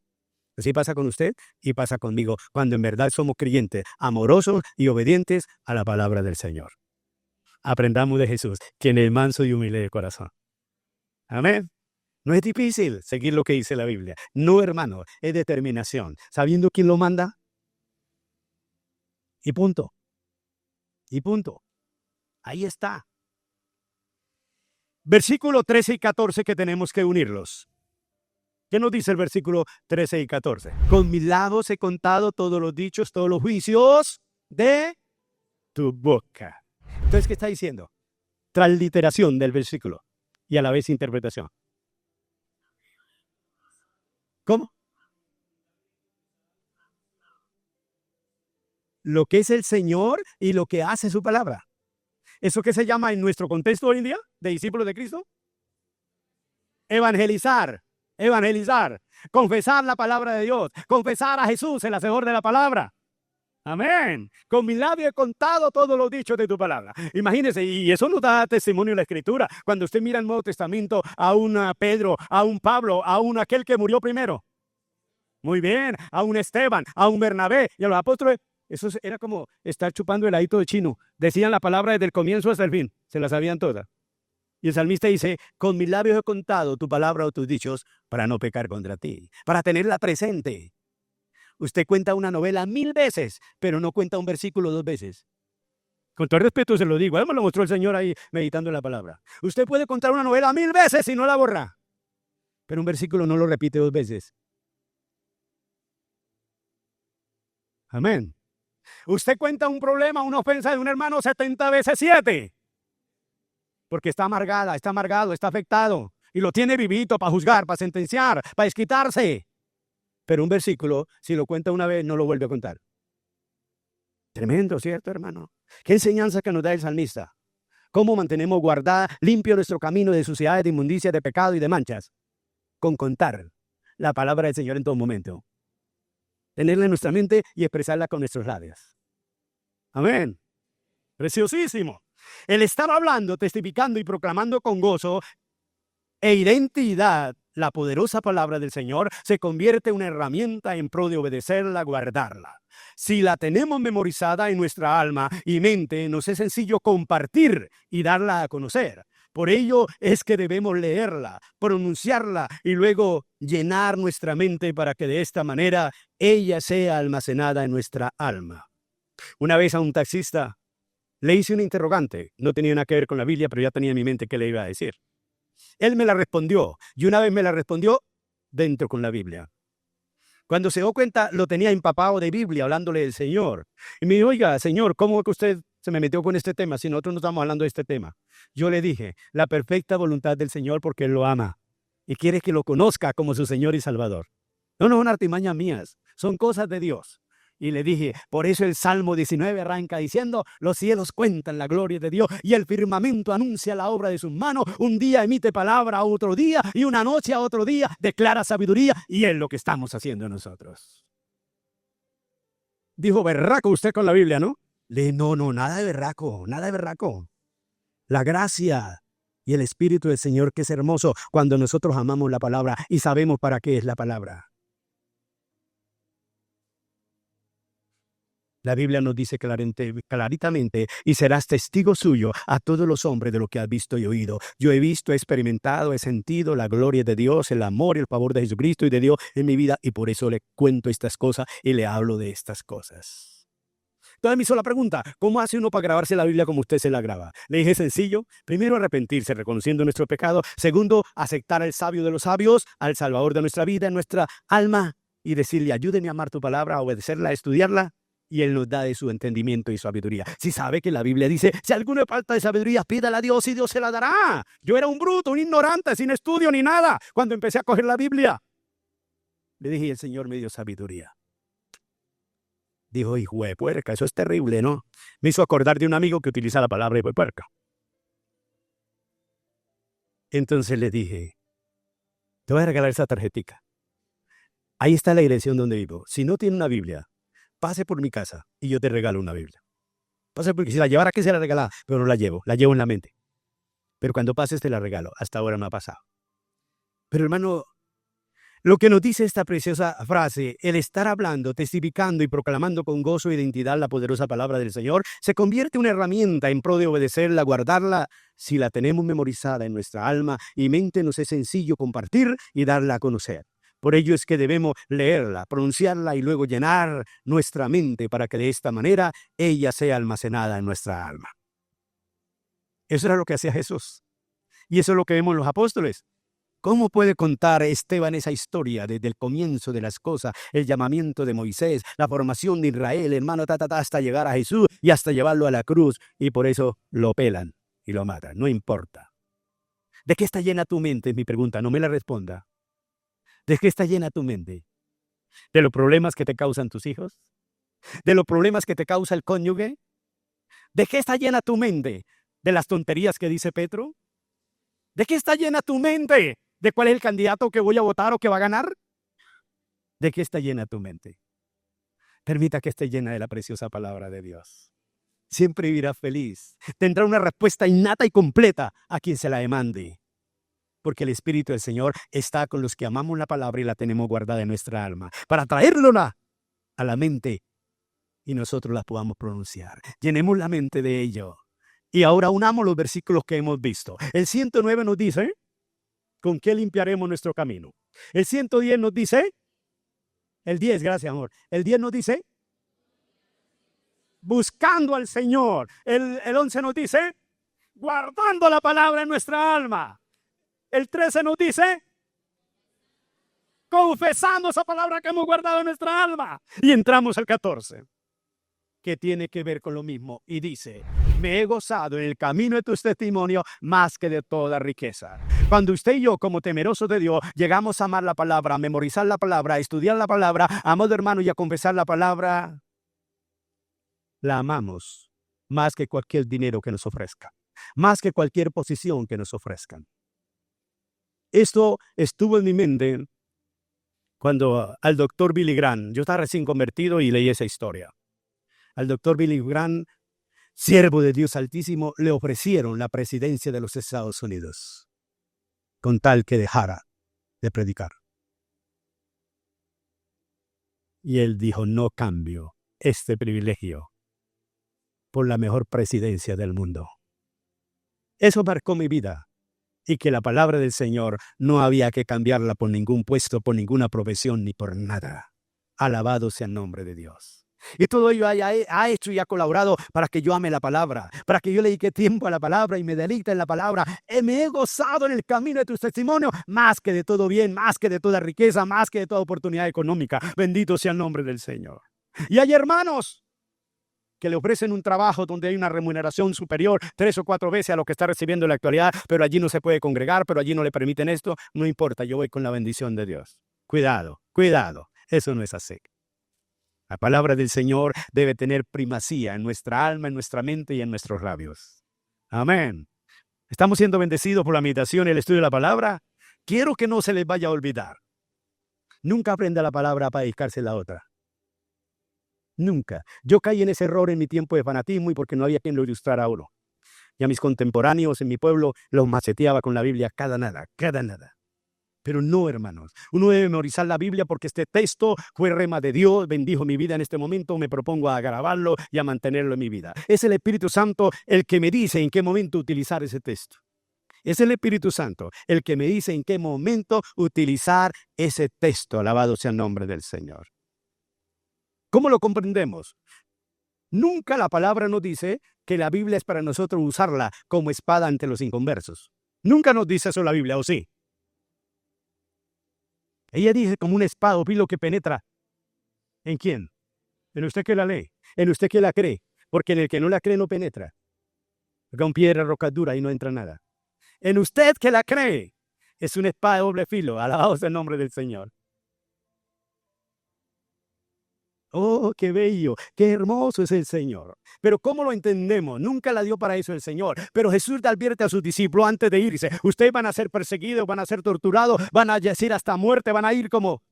A: Así pasa con usted y pasa conmigo, cuando en verdad somos creyentes, amorosos y obedientes a la palabra del Señor. Aprendamos de Jesús, quien es manso y humilde de corazón. Amén. No es difícil seguir lo que dice la Biblia. No, hermano, es determinación. Sabiendo quién lo manda. Y punto. Y punto. Ahí está. Versículo 13 y 14 que tenemos que unirlos. ¿Qué nos dice el versículo 13 y 14? Con mis labios he contado todos los dichos, todos los juicios de tu boca. Entonces, ¿qué está diciendo? Transliteración del versículo y a la vez interpretación. ¿Cómo? Lo que es el Señor y lo que hace su palabra. ¿Eso qué se llama en nuestro contexto hoy en día de discípulos de Cristo? Evangelizar. Evangelizar. Confesar la palabra de Dios. Confesar a Jesús, el hacedor de la palabra. Amén. Con mi labio he contado todos los dichos de tu palabra. Imagínese, y eso nos da testimonio en la Escritura. Cuando usted mira el Nuevo Testamento a un Pedro, a un Pablo, a un aquel que murió primero. Muy bien. A un Esteban, a un Bernabé y a los apóstoles. Eso era como estar chupando heladito de chino. Decían la palabra desde el comienzo hasta el fin. Se la sabían todas. Y el salmista dice, con mis labios he contado tu palabra o tus dichos para no pecar contra ti, para tenerla presente. Usted cuenta una novela 1000 veces, pero no cuenta un versículo 2 veces. Con todo respeto se lo digo. Además lo mostró el Señor ahí meditando en la palabra. Usted puede contar una novela 1000 veces y no la borra. Pero un versículo no lo repite 2 veces. Amén. Usted cuenta un problema, una ofensa de un hermano 70 veces 7. Porque está amargada, está amargado, está afectado. Y lo tiene vivito para juzgar, para sentenciar, para desquitarse. Pero un versículo, si lo cuenta una vez, no lo vuelve a contar. Tremendo, ¿cierto, hermano? ¿Qué enseñanza que nos da el salmista? ¿Cómo mantenemos guardada, limpio nuestro camino de suciedades, de inmundicia, de pecado y de manchas? Con contar la palabra del Señor en todo momento. Tenerla en nuestra mente y expresarla con nuestros labios. Amén. Preciosísimo. El estar hablando, testificando y proclamando con gozo e identidad la poderosa palabra del Señor se convierte en una herramienta en pro de obedecerla, guardarla. Si la tenemos memorizada en nuestra alma y mente, nos es sencillo compartir y darla a conocer. Por ello es que debemos leerla, pronunciarla y luego llenar nuestra mente para que de esta manera ella sea almacenada en nuestra alma. Una vez a un taxista le hice un interrogante. No tenía nada que ver con la Biblia, pero ya tenía en mi mente qué le iba a decir. Él me la respondió y una vez me la respondió dentro con la Biblia. Cuando se dio cuenta, lo tenía empapado de Biblia, hablándole del Señor. Y me dijo, oiga, Señor, ¿cómo que usted se me metió con este tema si nosotros no estamos hablando de este tema? Yo le dije, la perfecta voluntad del Señor porque Él lo ama y quiere que lo conozca como su Señor y Salvador. No son artimañas mías, son cosas de Dios. Y le dije, por eso el Salmo 19 arranca diciendo, los cielos cuentan la gloria de Dios y el firmamento anuncia la obra de sus manos. Un día emite palabra a otro día y una noche a otro día declara sabiduría, y es lo que estamos haciendo nosotros. Dijo, berraco usted con la Biblia, ¿no? Le dije, no, nada de berraco, nada de berraco. La gracia y el Espíritu del Señor, que es hermoso cuando nosotros amamos la palabra y sabemos para qué es la palabra. La Biblia nos dice claritamente, y serás testigo suyo a todos los hombres de lo que has visto y oído. Yo he visto, he experimentado, he sentido la gloria de Dios, el amor y el favor de Jesucristo y de Dios en mi vida, y por eso le cuento estas cosas y le hablo de estas cosas. Entonces me hizo la pregunta, ¿cómo hace uno para grabarse la Biblia como usted se la graba? Le dije, sencillo, primero arrepentirse reconociendo nuestro pecado, segundo, aceptar al sabio de los sabios, al Salvador de nuestra vida, nuestra alma, y decirle, ayúdeme a amar tu palabra, a obedecerla, a estudiarla, y Él nos da de su entendimiento y sabiduría. Si sabe que la Biblia dice, si alguno falta de sabiduría, pídala a Dios y Dios se la dará. Yo era un bruto, un ignorante, sin estudio ni nada, cuando empecé a coger la Biblia. Le dije, el Señor me dio sabiduría. Dijo, hijo de puerca, eso es terrible, ¿no? Me hizo acordar de un amigo que utiliza la palabra hijo de puerca. Entonces le dije, te voy a regalar esa tarjetica. Ahí está la dirección donde vivo. Si no tiene una Biblia, pase por mi casa y yo te regalo una Biblia. Pase porque si la llevara, que se la regalaba, pero no la llevo en la mente. Pero cuando pases te la regalo. Hasta ahora no ha pasado. Pero hermano, lo que nos dice esta preciosa frase, el estar hablando, testificando y proclamando con gozo e identidad la poderosa palabra del Señor, se convierte en una herramienta en pro de obedecerla, guardarla. Si la tenemos memorizada en nuestra alma y mente, nos es sencillo compartir y darla a conocer. Por ello es que debemos leerla, pronunciarla y luego llenar nuestra mente para que de esta manera ella sea almacenada en nuestra alma. Eso era lo que hacía Jesús. Y eso es lo que vemos en los apóstoles. ¿Cómo puede contar Esteban esa historia desde el comienzo de las cosas, el llamamiento de Moisés, la formación de Israel, hermano, hasta llegar a Jesús y hasta llevarlo a la cruz? Y por eso lo pelan y lo matan, no importa. ¿De qué está llena tu mente? Es mi pregunta, no me la responda. ¿De qué está llena tu mente? ¿De los problemas que te causan tus hijos? ¿De los problemas que te causa el cónyuge? ¿De qué está llena tu mente? ¿De las tonterías que dice Petro? ¿De qué está llena tu mente? ¿De cuál es el candidato que voy a votar o que va a ganar? ¿De qué está llena tu mente? Permita que esté llena de la preciosa palabra de Dios. Siempre vivirá feliz. Tendrá una respuesta innata y completa a quien se la demande. Porque el Espíritu del Señor está con los que amamos la palabra y la tenemos guardada en nuestra alma, para traerla a la mente y nosotros la podamos pronunciar. Llenemos la mente de ello. Y ahora unamos los versículos que hemos visto. El 109 nos dice, ¿con qué limpiaremos nuestro camino? El 110 nos dice, el 10, gracias amor. El 10 nos dice, buscando al Señor. El 11 nos dice, guardando la palabra en nuestra alma. El 13 nos dice, confesando esa palabra que hemos guardado en nuestra alma. Y entramos al 14, que tiene que ver con lo mismo. Y dice, me he gozado en el camino de tus testimonios más que de toda riqueza. Cuando usted y yo, como temerosos de Dios, llegamos a amar la palabra, a memorizar la palabra, a estudiar la palabra, amado hermano, y a confesar la palabra, la amamos más que cualquier dinero que nos ofrezca, más que cualquier posición que nos ofrezcan. Esto estuvo en mi mente cuando al doctor Billy Graham, yo estaba recién convertido y leí esa historia. Al doctor Billy Graham, siervo de Dios Altísimo, le ofrecieron la presidencia de los Estados Unidos, con tal que dejara de predicar. Y él dijo, no cambio este privilegio por la mejor presidencia del mundo. Eso marcó mi vida. Y que la palabra del Señor no había que cambiarla por ningún puesto, por ninguna profesión, ni por nada. Alabado sea el nombre de Dios. Y todo ello ha hecho y ha colaborado para que yo ame la palabra, para que yo le dedique tiempo a la palabra y me deleite en la palabra. Me he gozado en el camino de tus testimonios, más que de todo bien, más que de toda riqueza, más que de toda oportunidad económica. Bendito sea el nombre del Señor. Y hay hermanos que le ofrecen un trabajo donde hay una remuneración superior 3 o 4 veces a lo que está recibiendo en la actualidad, pero allí no se puede congregar, pero allí no le permiten esto. No importa, yo voy con la bendición de Dios. Cuidado, cuidado, eso no es así. La palabra del Señor debe tener primacía en nuestra alma, en nuestra mente y en nuestros labios. Amén. ¿Estamos siendo bendecidos por la meditación y el estudio de la palabra? Quiero que no se les vaya a olvidar. Nunca aprenda la palabra para dedicarse a la otra. Nunca. Yo caí en ese error en mi tiempo de fanatismo y porque no había quien lo ilustrara a uno. Y a mis contemporáneos en mi pueblo los maceteaba con la Biblia cada nada. Pero no, hermanos. Uno debe memorizar la Biblia porque este texto fue rema de Dios, bendijo mi vida en este momento, me propongo a grabarlo y a mantenerlo en mi vida. Es el Espíritu Santo el que me dice en qué momento utilizar ese texto. Es el Espíritu Santo el que me dice en qué momento utilizar ese texto. Alabado sea el nombre del Señor. ¿Cómo lo comprendemos? Nunca la palabra nos dice que la Biblia es para nosotros usarla como espada ante los inconversos. Nunca nos dice eso la Biblia, ¿o sí? Ella dice como una espada o filo que penetra. ¿En quién? En usted que la lee, en usted que la cree, porque en el que no la cree no penetra. Con piedra, roca dura y no entra nada. En usted que la cree, es una espada de doble filo. Alabado sea el nombre del Señor. Oh, qué bello, qué hermoso es el Señor. Pero ¿cómo lo entendemos? Nunca la dio para eso el Señor. Pero Jesús le advierte a sus discípulos antes de irse. Ustedes van a ser perseguidos, van a ser torturados, van a decir hasta muerte, van a ir como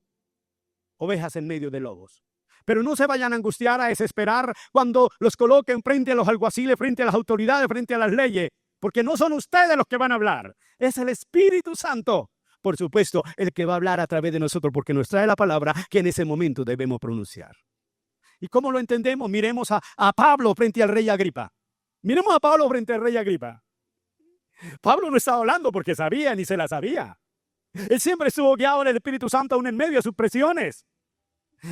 A: ovejas en medio de lobos. Pero no se vayan a angustiar, a desesperar cuando los coloquen frente a los alguaciles, frente a las autoridades, frente a las leyes. Porque no son ustedes los que van a hablar. Es el Espíritu Santo. Por supuesto, el que va a hablar a través de nosotros porque nos trae la palabra que en ese momento debemos pronunciar. ¿Y cómo lo entendemos? Miremos a Pablo frente al rey Agripa. Miremos a Pablo frente al rey Agripa. Pablo no estaba hablando porque sabía ni se la sabía. Él siempre estuvo guiado en el Espíritu Santo aún en medio de sus presiones.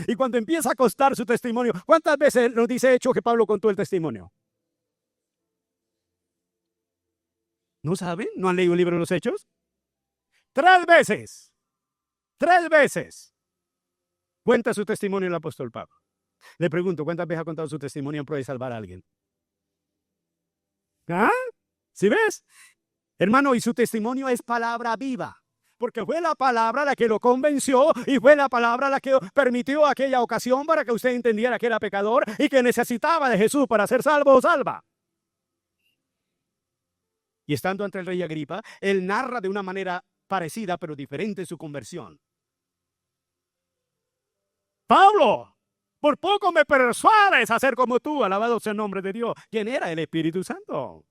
A: Y cuando empieza a contar su testimonio, ¿cuántas veces nos dice Hechos que Pablo contó el testimonio? ¿No saben? ¿No han leído el libro de los Hechos? 3 veces. 3 veces. Cuenta su testimonio el apóstol Pablo. Le pregunto, ¿cuántas veces ha contado su testimonio en pro de salvar a alguien? ¿Ah? ¿Sí ves? Hermano, y su testimonio es palabra viva. Porque fue la palabra la que lo convenció y fue la palabra la que permitió aquella ocasión para que usted entendiera que era pecador y que necesitaba de Jesús para ser salvo o salva. Y estando ante el rey Agripa, él narra de una manera parecida pero diferente su conversión. Pablo, por poco me persuades a ser como tú, alabado sea el nombre de Dios. ¿Quién era? El Espíritu Santo.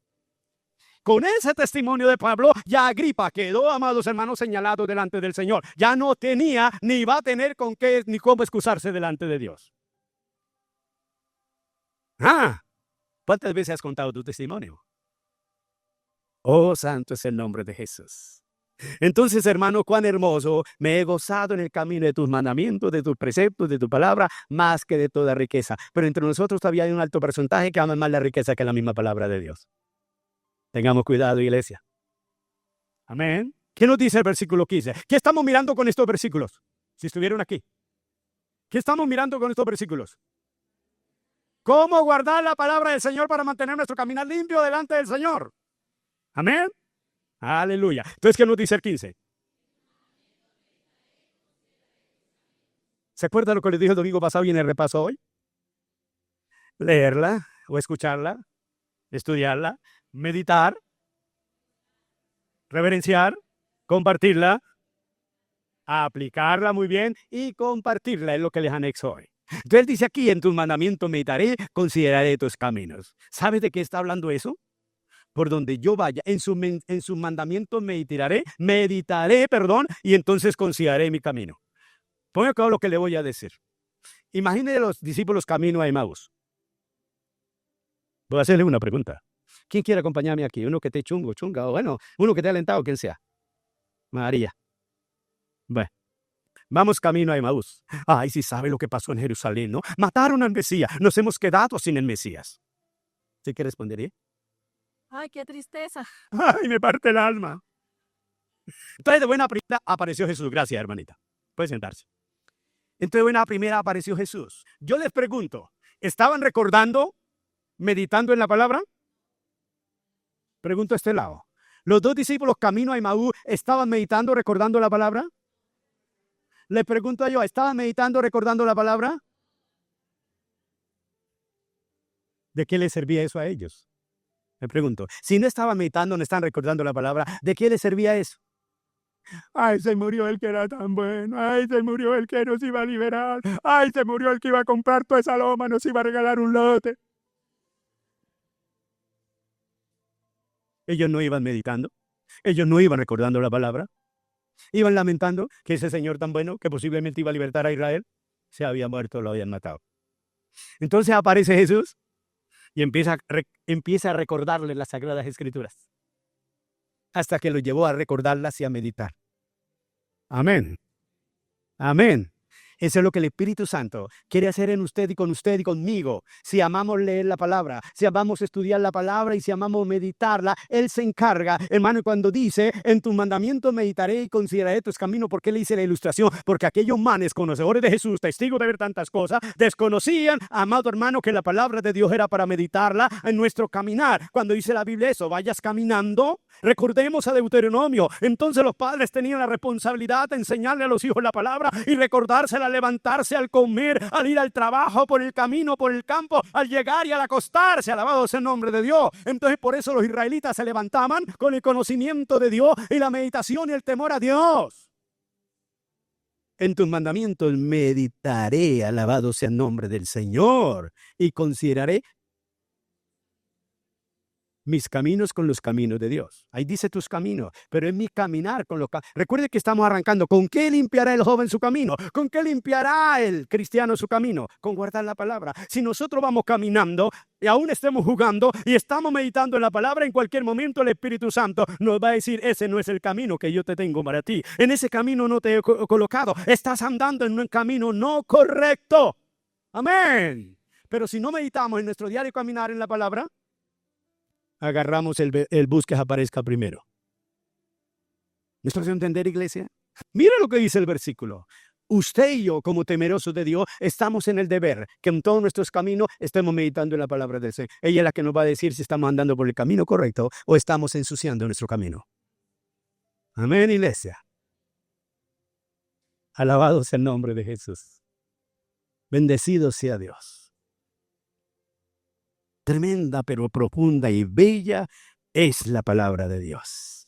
A: Con ese testimonio de Pablo, ya Agripa quedó, amados hermanos, señalado delante del Señor. Ya no tenía ni va a tener con qué ni cómo excusarse delante de Dios. ¿Cuántas veces has contado tu testimonio? Oh, santo es el nombre de Jesús. Entonces, hermano, cuán hermoso, me he gozado en el camino de tus mandamientos, de tus preceptos, de tu palabra, más que de toda riqueza. Pero entre nosotros todavía hay un alto porcentaje que ama más la riqueza que la misma palabra de Dios. Tengamos cuidado, iglesia. Amén. ¿Qué nos dice el versículo 15? ¿Qué estamos mirando con estos versículos? Si estuvieron aquí. ¿Qué estamos mirando con estos versículos? ¿Cómo guardar la palabra del Señor para mantener nuestro caminar limpio delante del Señor? Amén. Aleluya. Entonces, ¿qué nos dice el 15? ¿Se acuerda lo que les dije el domingo pasado y en el repaso hoy? Leerla o escucharla, estudiarla, meditar, reverenciar, compartirla, aplicarla muy bien y compartirla es lo que les anexo hoy. Entonces dice aquí, en tus mandamientos meditaré, consideraré tus caminos. ¿Sabes de qué está hablando eso? Por donde yo vaya, en sus mandamientos meditaré, y entonces consideraré mi camino. Ponga acá lo que le voy a decir. Imagine los discípulos camino a Emaús. Voy a hacerle una pregunta. ¿Quién quiere acompañarme aquí? Uno que esté chunga, o bueno, uno que esté alentado, quien sea. María. Bueno, Vamos camino a Emaús. Ay, si sabe lo que pasó en Jerusalén, ¿no? Mataron al Mesías. Nos hemos quedado sin el Mesías. ¿Sí que respondería?
B: Ay, qué tristeza.
A: Ay, me parte el alma. Entonces, de buena primera apareció Jesús. Gracias, hermanita. Puede sentarse. Entonces, de buena primera apareció Jesús. Yo les pregunto, ¿estaban recordando, meditando en la palabra? Pregunto a este lado. ¿Los dos discípulos camino a Emaús estaban meditando, recordando la palabra? Les pregunto yo, ¿estaban meditando, recordando la palabra? ¿De qué les servía eso a ellos? Me pregunto, si no estaban meditando, no están recordando la palabra, ¿de qué les servía eso? Ay, se murió el que era tan bueno. Ay, se murió el que nos iba a liberar. Ay, se murió el que iba a comprar toda esa loma, nos iba a regalar un lote. Ellos no iban meditando. Ellos no iban recordando la palabra. Iban lamentando que ese Señor tan bueno, que posiblemente iba a libertar a Israel, se había muerto, lo habían matado. Entonces aparece Jesús y empieza a recordarles las Sagradas Escrituras, hasta que los llevó a recordarlas y a meditar. Amén. Amén. Eso es lo que el Espíritu Santo quiere hacer en usted y conmigo. Si amamos leer la palabra, si amamos estudiar la palabra y si amamos meditarla, Él se encarga, hermano, cuando dice, en tus mandamientos meditaré y consideraré tus caminos. ¿Por qué le hice la ilustración? Porque aquellos manes conocedores de Jesús, testigos de ver tantas cosas, desconocían, amado hermano, que la palabra de Dios era para meditarla en nuestro caminar. Cuando dice la Biblia eso, vayas caminando, recordemos a Deuteronomio. Entonces los padres tenían la responsabilidad de enseñarle a los hijos la palabra y recordársela al levantarse, al comer, al ir al trabajo, por el camino, por el campo, al llegar y al acostarse. Alabado sea el nombre de Dios. Entonces por eso los israelitas se levantaban con el conocimiento de Dios y la meditación y el temor a Dios. En tus mandamientos meditaré, alabado sea el nombre del Señor, y consideraré mis caminos con los caminos de Dios. Ahí dice tus caminos, pero es mi caminar con los caminos. Recuerde que estamos arrancando. ¿Con qué limpiará el joven su camino? ¿Con qué limpiará el cristiano su camino? Con guardar la palabra. Si nosotros vamos caminando y aún estemos jugando y estamos meditando en la palabra, en cualquier momento el Espíritu Santo nos va a decir, ese no es el camino que yo te tengo para ti. En ese camino no te he colocado. Estás andando en un camino no correcto. Amén. Pero si no meditamos en nuestro diario caminar en la palabra, agarramos el bus que aparezca primero. ¿Me estás entender, iglesia? Mira lo que dice el versículo. Usted y yo, como temerosos de Dios, estamos en el deber que en todos nuestros caminos estemos meditando en la palabra del Señor. Ella es la que nos va a decir si estamos andando por el camino correcto o estamos ensuciando nuestro camino. Amén, iglesia. Alabado sea el nombre de Jesús. Bendecido sea Dios. Tremenda, pero profunda y bella es la palabra de Dios.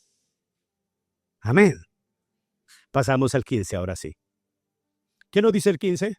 A: Amén. Pasamos al 15 ahora sí. ¿Qué nos dice el 15?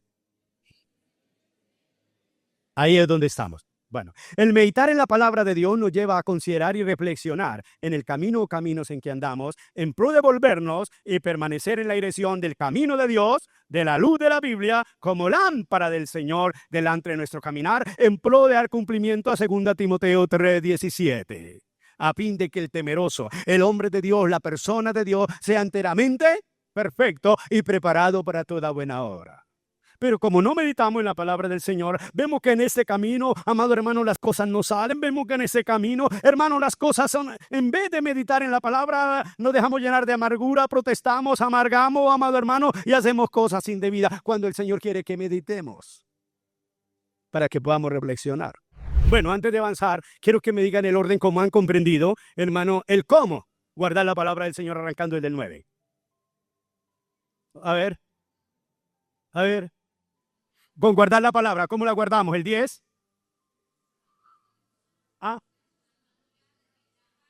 A: Ahí es donde estamos. Bueno, el meditar en la palabra de Dios nos lleva a considerar y reflexionar en el camino o caminos en que andamos, en pro de volvernos y permanecer en la dirección del camino de Dios, de la luz de la Biblia, como lámpara del Señor delante de nuestro caminar, en pro de dar cumplimiento a 2 Timoteo 3:17, a fin de que el temeroso, el hombre de Dios, la persona de Dios, sea enteramente perfecto y preparado para toda buena obra. Pero como no meditamos en la palabra del Señor, vemos que en ese camino, amado hermano, las cosas no salen. Vemos que en ese camino, hermano, las cosas son, en vez de meditar en la palabra, nos dejamos llenar de amargura, protestamos, amargamos, amado hermano, y hacemos cosas indebidas cuando el Señor quiere que meditemos para que podamos reflexionar. Bueno, antes de avanzar, quiero que me digan el orden como han comprendido, hermano, el cómo guardar la palabra del Señor arrancando desde el 9. A ver. Con guardar la palabra, ¿cómo la guardamos? ¿El 10?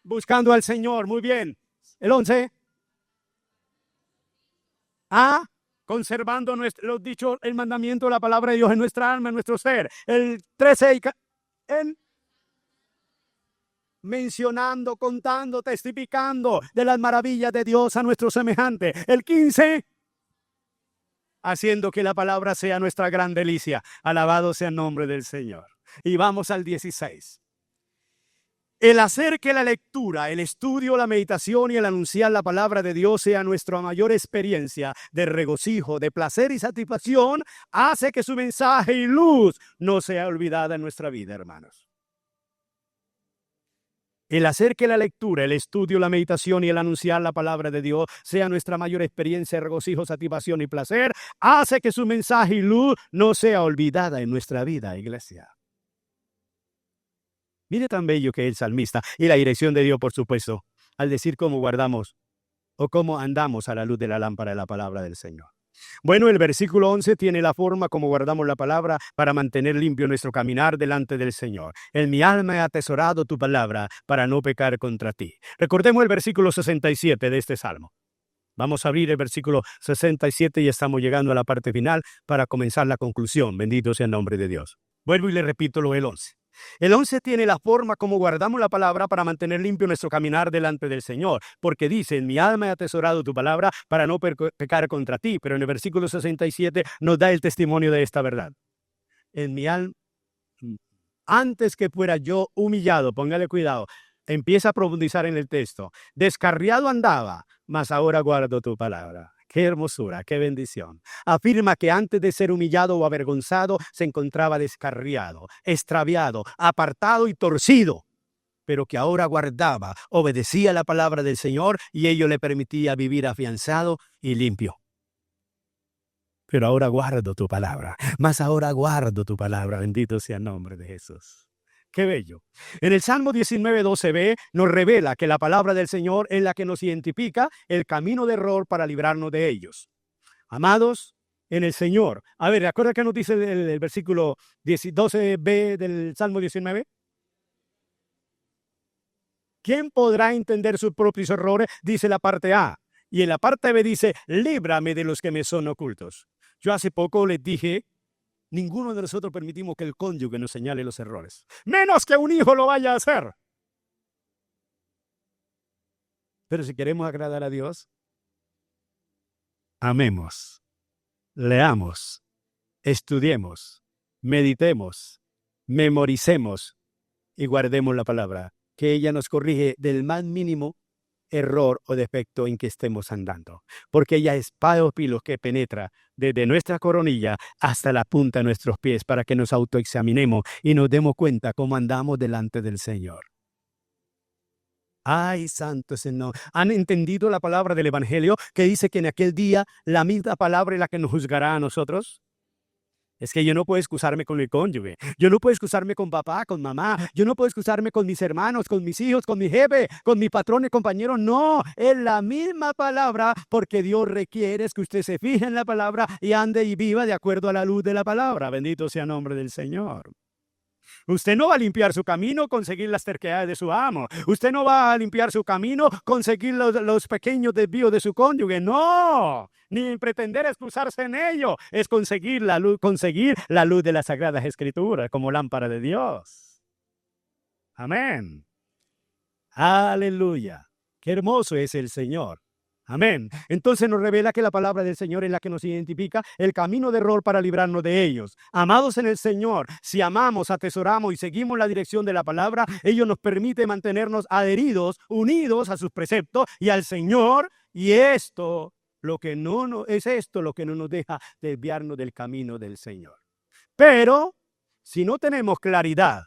A: Buscando al Señor, muy bien. ¿El 11? Conservando los dichos, el mandamiento, la palabra de Dios en nuestra alma, en nuestro ser. El 13, mencionando, contando, testificando de las maravillas de Dios a nuestro semejante. El 15, haciendo que la palabra sea nuestra gran delicia. Alabado sea el nombre del Señor. Y vamos al 16. El hacer que la lectura, el estudio, la meditación y el anunciar la palabra de Dios sea nuestra mayor experiencia de regocijo, de placer y satisfacción, hace que su mensaje y luz no sea olvidada en nuestra vida, hermanos. El hacer que la lectura, el estudio, la meditación y el anunciar la palabra de Dios sea nuestra mayor experiencia de regocijo, satisfacción y placer, hace que su mensaje y luz no sea olvidada en nuestra vida, iglesia. Mire tan bello que es el salmista y la dirección de Dios, por supuesto, al decir cómo guardamos o cómo andamos a la luz de la lámpara de la palabra del Señor. Bueno, el versículo 11 tiene la forma como guardamos la palabra para mantener limpio nuestro caminar delante del Señor. En mi alma he atesorado tu palabra para no pecar contra ti. Recordemos el versículo 67 de este salmo. Vamos a abrir el versículo 67 y estamos llegando a la parte final para comenzar la conclusión. Bendito sea el nombre de Dios. Vuelvo y le repito el 11. El 11 tiene la forma como guardamos la palabra para mantener limpio nuestro caminar delante del Señor, porque dice, en mi alma he atesorado tu palabra para no pecar contra ti, pero en el versículo 67 nos da el testimonio de esta verdad. En mi alma, antes que fuera yo humillado, póngale cuidado, empieza a profundizar en el texto, descarriado andaba, mas ahora guardo tu palabra. ¡Qué hermosura, qué bendición! Afirma que antes de ser humillado o avergonzado se encontraba descarriado, extraviado, apartado y torcido, pero que ahora guardaba, obedecía la palabra del Señor y ello le permitía vivir afianzado y limpio. Pero ahora guardo tu palabra, más ahora guardo tu palabra, bendito sea el nombre de Jesús. ¡Qué bello! En el Salmo 19:12b nos revela que la palabra del Señor es la que nos identifica el camino de error para librarnos de ellos. Amados en el Señor. A ver, ¿recuerda qué nos dice el versículo 12b del Salmo 19? ¿Quién podrá entender sus propios errores? Dice la parte A. Y en la parte B dice, líbrame de los que me son ocultos. Yo hace poco les dije, ninguno de nosotros permitimos que el cónyuge nos señale los errores, menos que un hijo lo vaya a hacer. Pero si queremos agradar a Dios, amemos, leamos, estudiemos, meditemos, memoricemos y guardemos la palabra, que ella nos corrige del más mínimo error o defecto en que estemos andando, porque ella es espada de filo que penetra desde nuestra coronilla hasta la punta de nuestros pies para que nos autoexaminemos y nos demos cuenta cómo andamos delante del Señor. ¡Ay, santo es el nombre! ¿Han entendido la palabra del Evangelio que dice que en aquel día la misma palabra es la que nos juzgará a nosotros? Es que yo no puedo excusarme con mi cónyuge, yo no puedo excusarme con papá, con mamá, yo no puedo excusarme con mis hermanos, con mis hijos, con mi jefe, con mi patrón y compañero. No, es la misma palabra porque Dios requiere que usted se fije en la palabra y ande y viva de acuerdo a la luz de la palabra. Bendito sea el nombre del Señor. Usted no va a limpiar su camino, conseguir las terquedades de su amo. Usted no va a limpiar su camino, conseguir los pequeños desvíos de su cónyuge. No, ni pretender excusarse en ello. Es conseguir la luz de las Sagradas Escrituras como lámpara de Dios. Amén. Aleluya. Qué hermoso es el Señor. Amén. Entonces nos revela que la palabra del Señor es la que nos identifica el camino de error para librarnos de ellos. Amados en el Señor, si amamos, atesoramos y seguimos la dirección de la palabra, ello nos permite mantenernos adheridos, unidos a sus preceptos y al Señor. Y esto lo que no nos deja desviarnos del camino del Señor. Pero si no tenemos claridad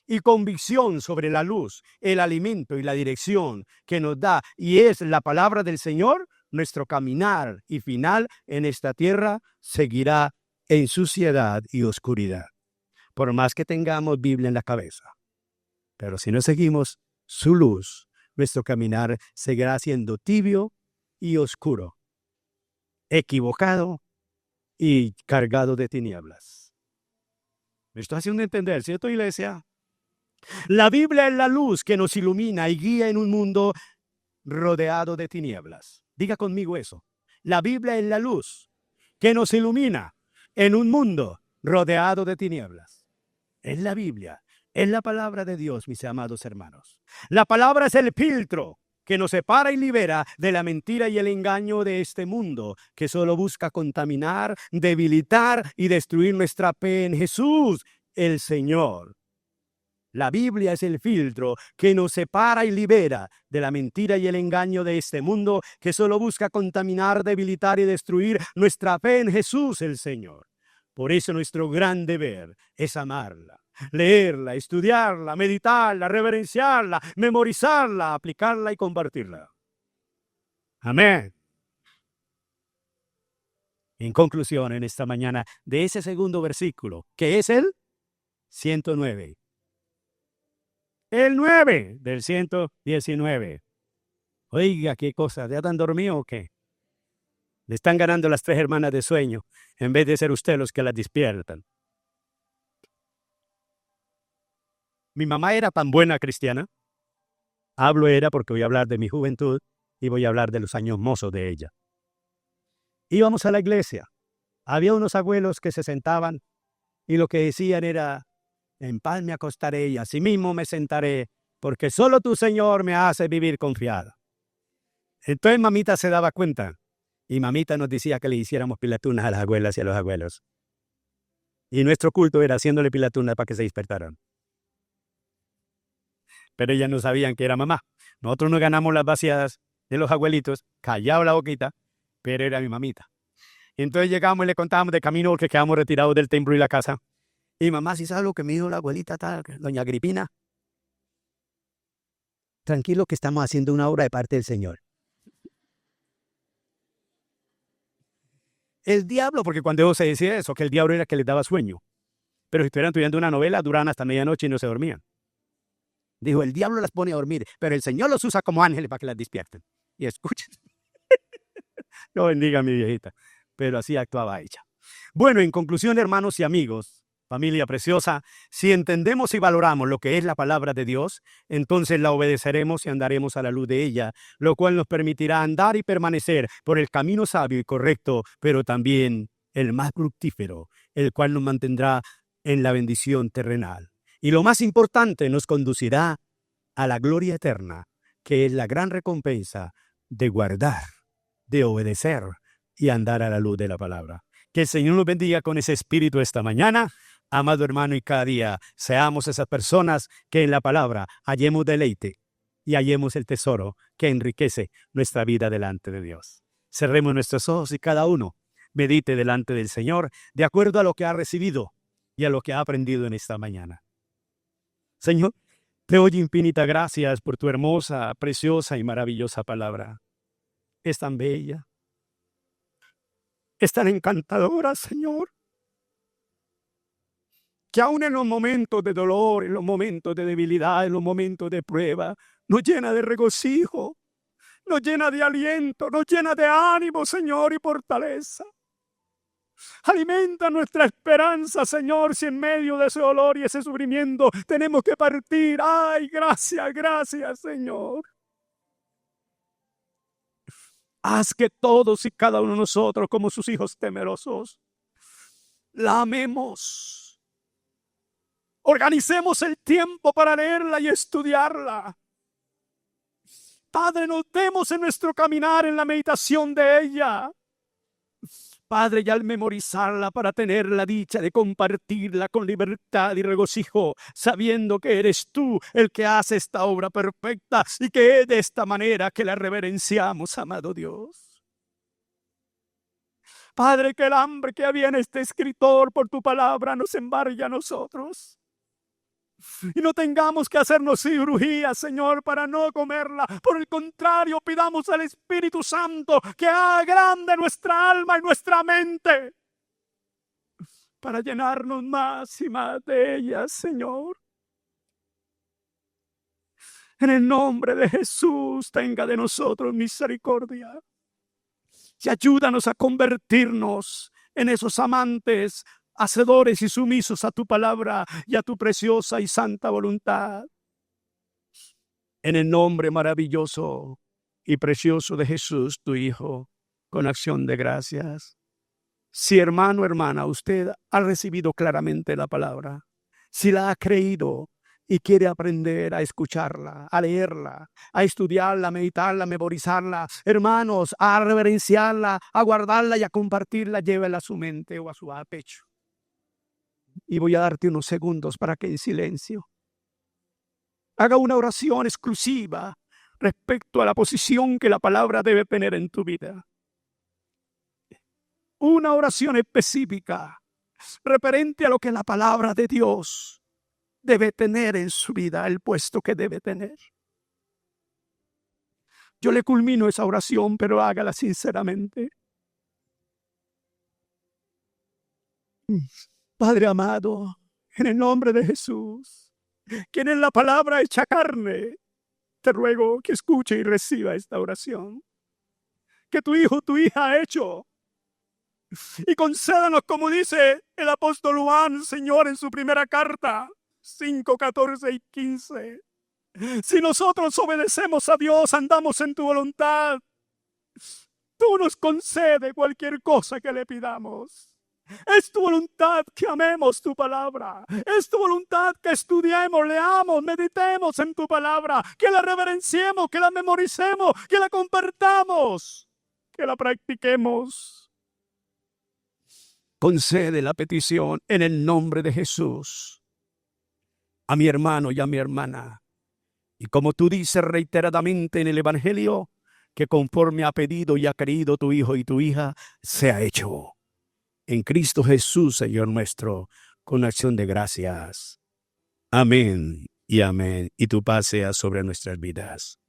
A: y convicción sobre la luz, el alimento y la dirección que nos da y es la palabra del Señor, nuestro caminar y final en esta tierra seguirá en suciedad y oscuridad, por más que tengamos Biblia en la cabeza. Pero si no seguimos su luz, nuestro caminar seguirá siendo tibio y oscuro, equivocado y cargado de tinieblas. ¿Me estoy haciendo entender, cierto, iglesia? La Biblia es la luz que nos ilumina y guía en un mundo rodeado de tinieblas. Diga conmigo eso. La Biblia es la luz que nos ilumina en un mundo rodeado de tinieblas. Es la Biblia, es la palabra de Dios, mis amados hermanos. La palabra es el filtro que nos separa y libera de la mentira y el engaño de este mundo, que solo busca contaminar, debilitar y destruir nuestra fe en Jesús, el Señor. La Biblia es el filtro que nos separa y libera de la mentira y el engaño de este mundo que solo busca contaminar, debilitar y destruir nuestra fe en Jesús el Señor. Por eso nuestro gran deber es amarla, leerla, estudiarla, meditarla, reverenciarla, memorizarla, aplicarla y compartirla. Amén. En conclusión, en esta mañana, de ese segundo versículo, que es el 109. El 9 del 119. Oiga, qué cosa, ¿ya están dormidos o qué? Le están ganando las 3 hermanas de sueño, en vez de ser usted los que las despiertan. Mi mamá era tan buena cristiana. Hablo era porque voy a hablar de mi juventud y voy a hablar de los años mozos de ella. Íbamos a la iglesia. Había unos abuelos que se sentaban y lo que decían era: en paz me acostaré y asimismo me sentaré, porque solo tu Señor me hace vivir confiada. Entonces mamita se daba cuenta y mamita nos decía que le hiciéramos pilatunas a las abuelas y a los abuelos. Y nuestro culto era haciéndole pilatunas para que se despertaran. Pero ellas no sabían que era mamá. Nosotros nos ganamos las vaciadas de los abuelitos, callado la boquita, pero era mi mamita. Entonces llegamos y le contábamos de camino porque quedamos retirados del templo y la casa. Y mamá, ¿sí sabe lo que me dijo la abuelita tal, doña Agripina? Tranquilo que estamos haciendo una obra de parte del Señor. El diablo, porque cuando se decía eso, que el diablo era el que les daba sueño. Pero si estuvieran estudiando una novela, duraban hasta medianoche y no se dormían. Dijo, el diablo las pone a dormir, pero el Señor los usa como ángeles para que las despierten. Y escuchen. Dios bendiga a mi viejita. Pero así actuaba ella. Bueno, en conclusión, hermanos y amigos, familia preciosa, si entendemos y valoramos lo que es la palabra de Dios, entonces la obedeceremos y andaremos a la luz de ella, lo cual nos permitirá andar y permanecer por el camino sabio y correcto, pero también el más fructífero, el cual nos mantendrá en la bendición terrenal. Y lo más importante, nos conducirá a la gloria eterna, que es la gran recompensa de guardar, de obedecer y andar a la luz de la palabra. Que el Señor nos bendiga con ese espíritu esta mañana. Amado hermano, y cada día seamos esas personas que en la palabra hallemos deleite y hallemos el tesoro que enriquece nuestra vida delante de Dios. Cerremos nuestros ojos y cada uno medite delante del Señor de acuerdo a lo que ha recibido y a lo que ha aprendido en esta mañana. Señor, te doy infinitas gracias por tu hermosa, preciosa y maravillosa palabra. Es tan bella, es tan encantadora, Señor, que aún en los momentos de dolor, en los momentos de debilidad, en los momentos de prueba, nos llena de regocijo, nos llena de aliento, nos llena de ánimo, Señor, y fortaleza. Alimenta nuestra esperanza, Señor, si en medio de ese dolor y ese sufrimiento tenemos que partir. ¡Ay, gracias, gracias, Señor! Haz que todos y cada uno de nosotros, como sus hijos temerosos, la amemos. Organicemos el tiempo para leerla y estudiarla. Padre, nos demos en nuestro caminar en la meditación de ella. Padre, y al memorizarla para tener la dicha de compartirla con libertad y regocijo, sabiendo que eres tú el que hace esta obra perfecta y que es de esta manera que la reverenciamos, amado Dios. Padre, que el hambre que había en este escritor por tu palabra nos embargue a nosotros. Y no tengamos que hacernos cirugía, Señor, para no comerla. Por el contrario, pidamos al Espíritu Santo que haga grande nuestra alma y nuestra mente para llenarnos más y más de ella, Señor. En el nombre de Jesús, tenga de nosotros misericordia. Y ayúdanos a convertirnos en esos amantes, hacedores y sumisos a tu palabra y a tu preciosa y santa voluntad. En el nombre maravilloso y precioso de Jesús, tu Hijo, con acción de gracias. Si hermano, hermana, usted ha recibido claramente la palabra, si la ha creído y quiere aprender a escucharla, a leerla, a estudiarla, a meditarla, a memorizarla, hermanos, a reverenciarla, a guardarla y a compartirla, llévela a su mente o a su pecho. Y voy a darte unos segundos para que en silencio Haga una oración exclusiva respecto a la posición que la palabra debe tener en tu vida. Una oración específica referente a lo que la palabra de Dios debe tener en su vida, el puesto que debe tener. Yo le culmino esa oración, pero hágala sinceramente. Padre amado, en el nombre de Jesús, quien es la palabra hecha carne, te ruego que escuche y reciba esta oración que tu hijo, tu hija ha hecho. Y concédanos, como dice el apóstol Juan, Señor, en su primera carta, 5, 14 y 15. Si nosotros obedecemos a Dios, andamos en tu voluntad, tú nos concedes cualquier cosa que le pidamos. Es tu voluntad que amemos tu palabra. Es tu voluntad que estudiemos, leamos, meditemos en tu palabra, que la reverenciemos, que la memoricemos, que la compartamos, que la practiquemos. Concede la petición en el nombre de Jesús a mi hermano y a mi hermana. Y como tú dices reiteradamente en el Evangelio, que conforme ha pedido y ha querido tu hijo y tu hija, sea hecho. En Cristo Jesús, Señor nuestro, con acción de gracias. Amén y amén. Y tu paz sea sobre nuestras vidas.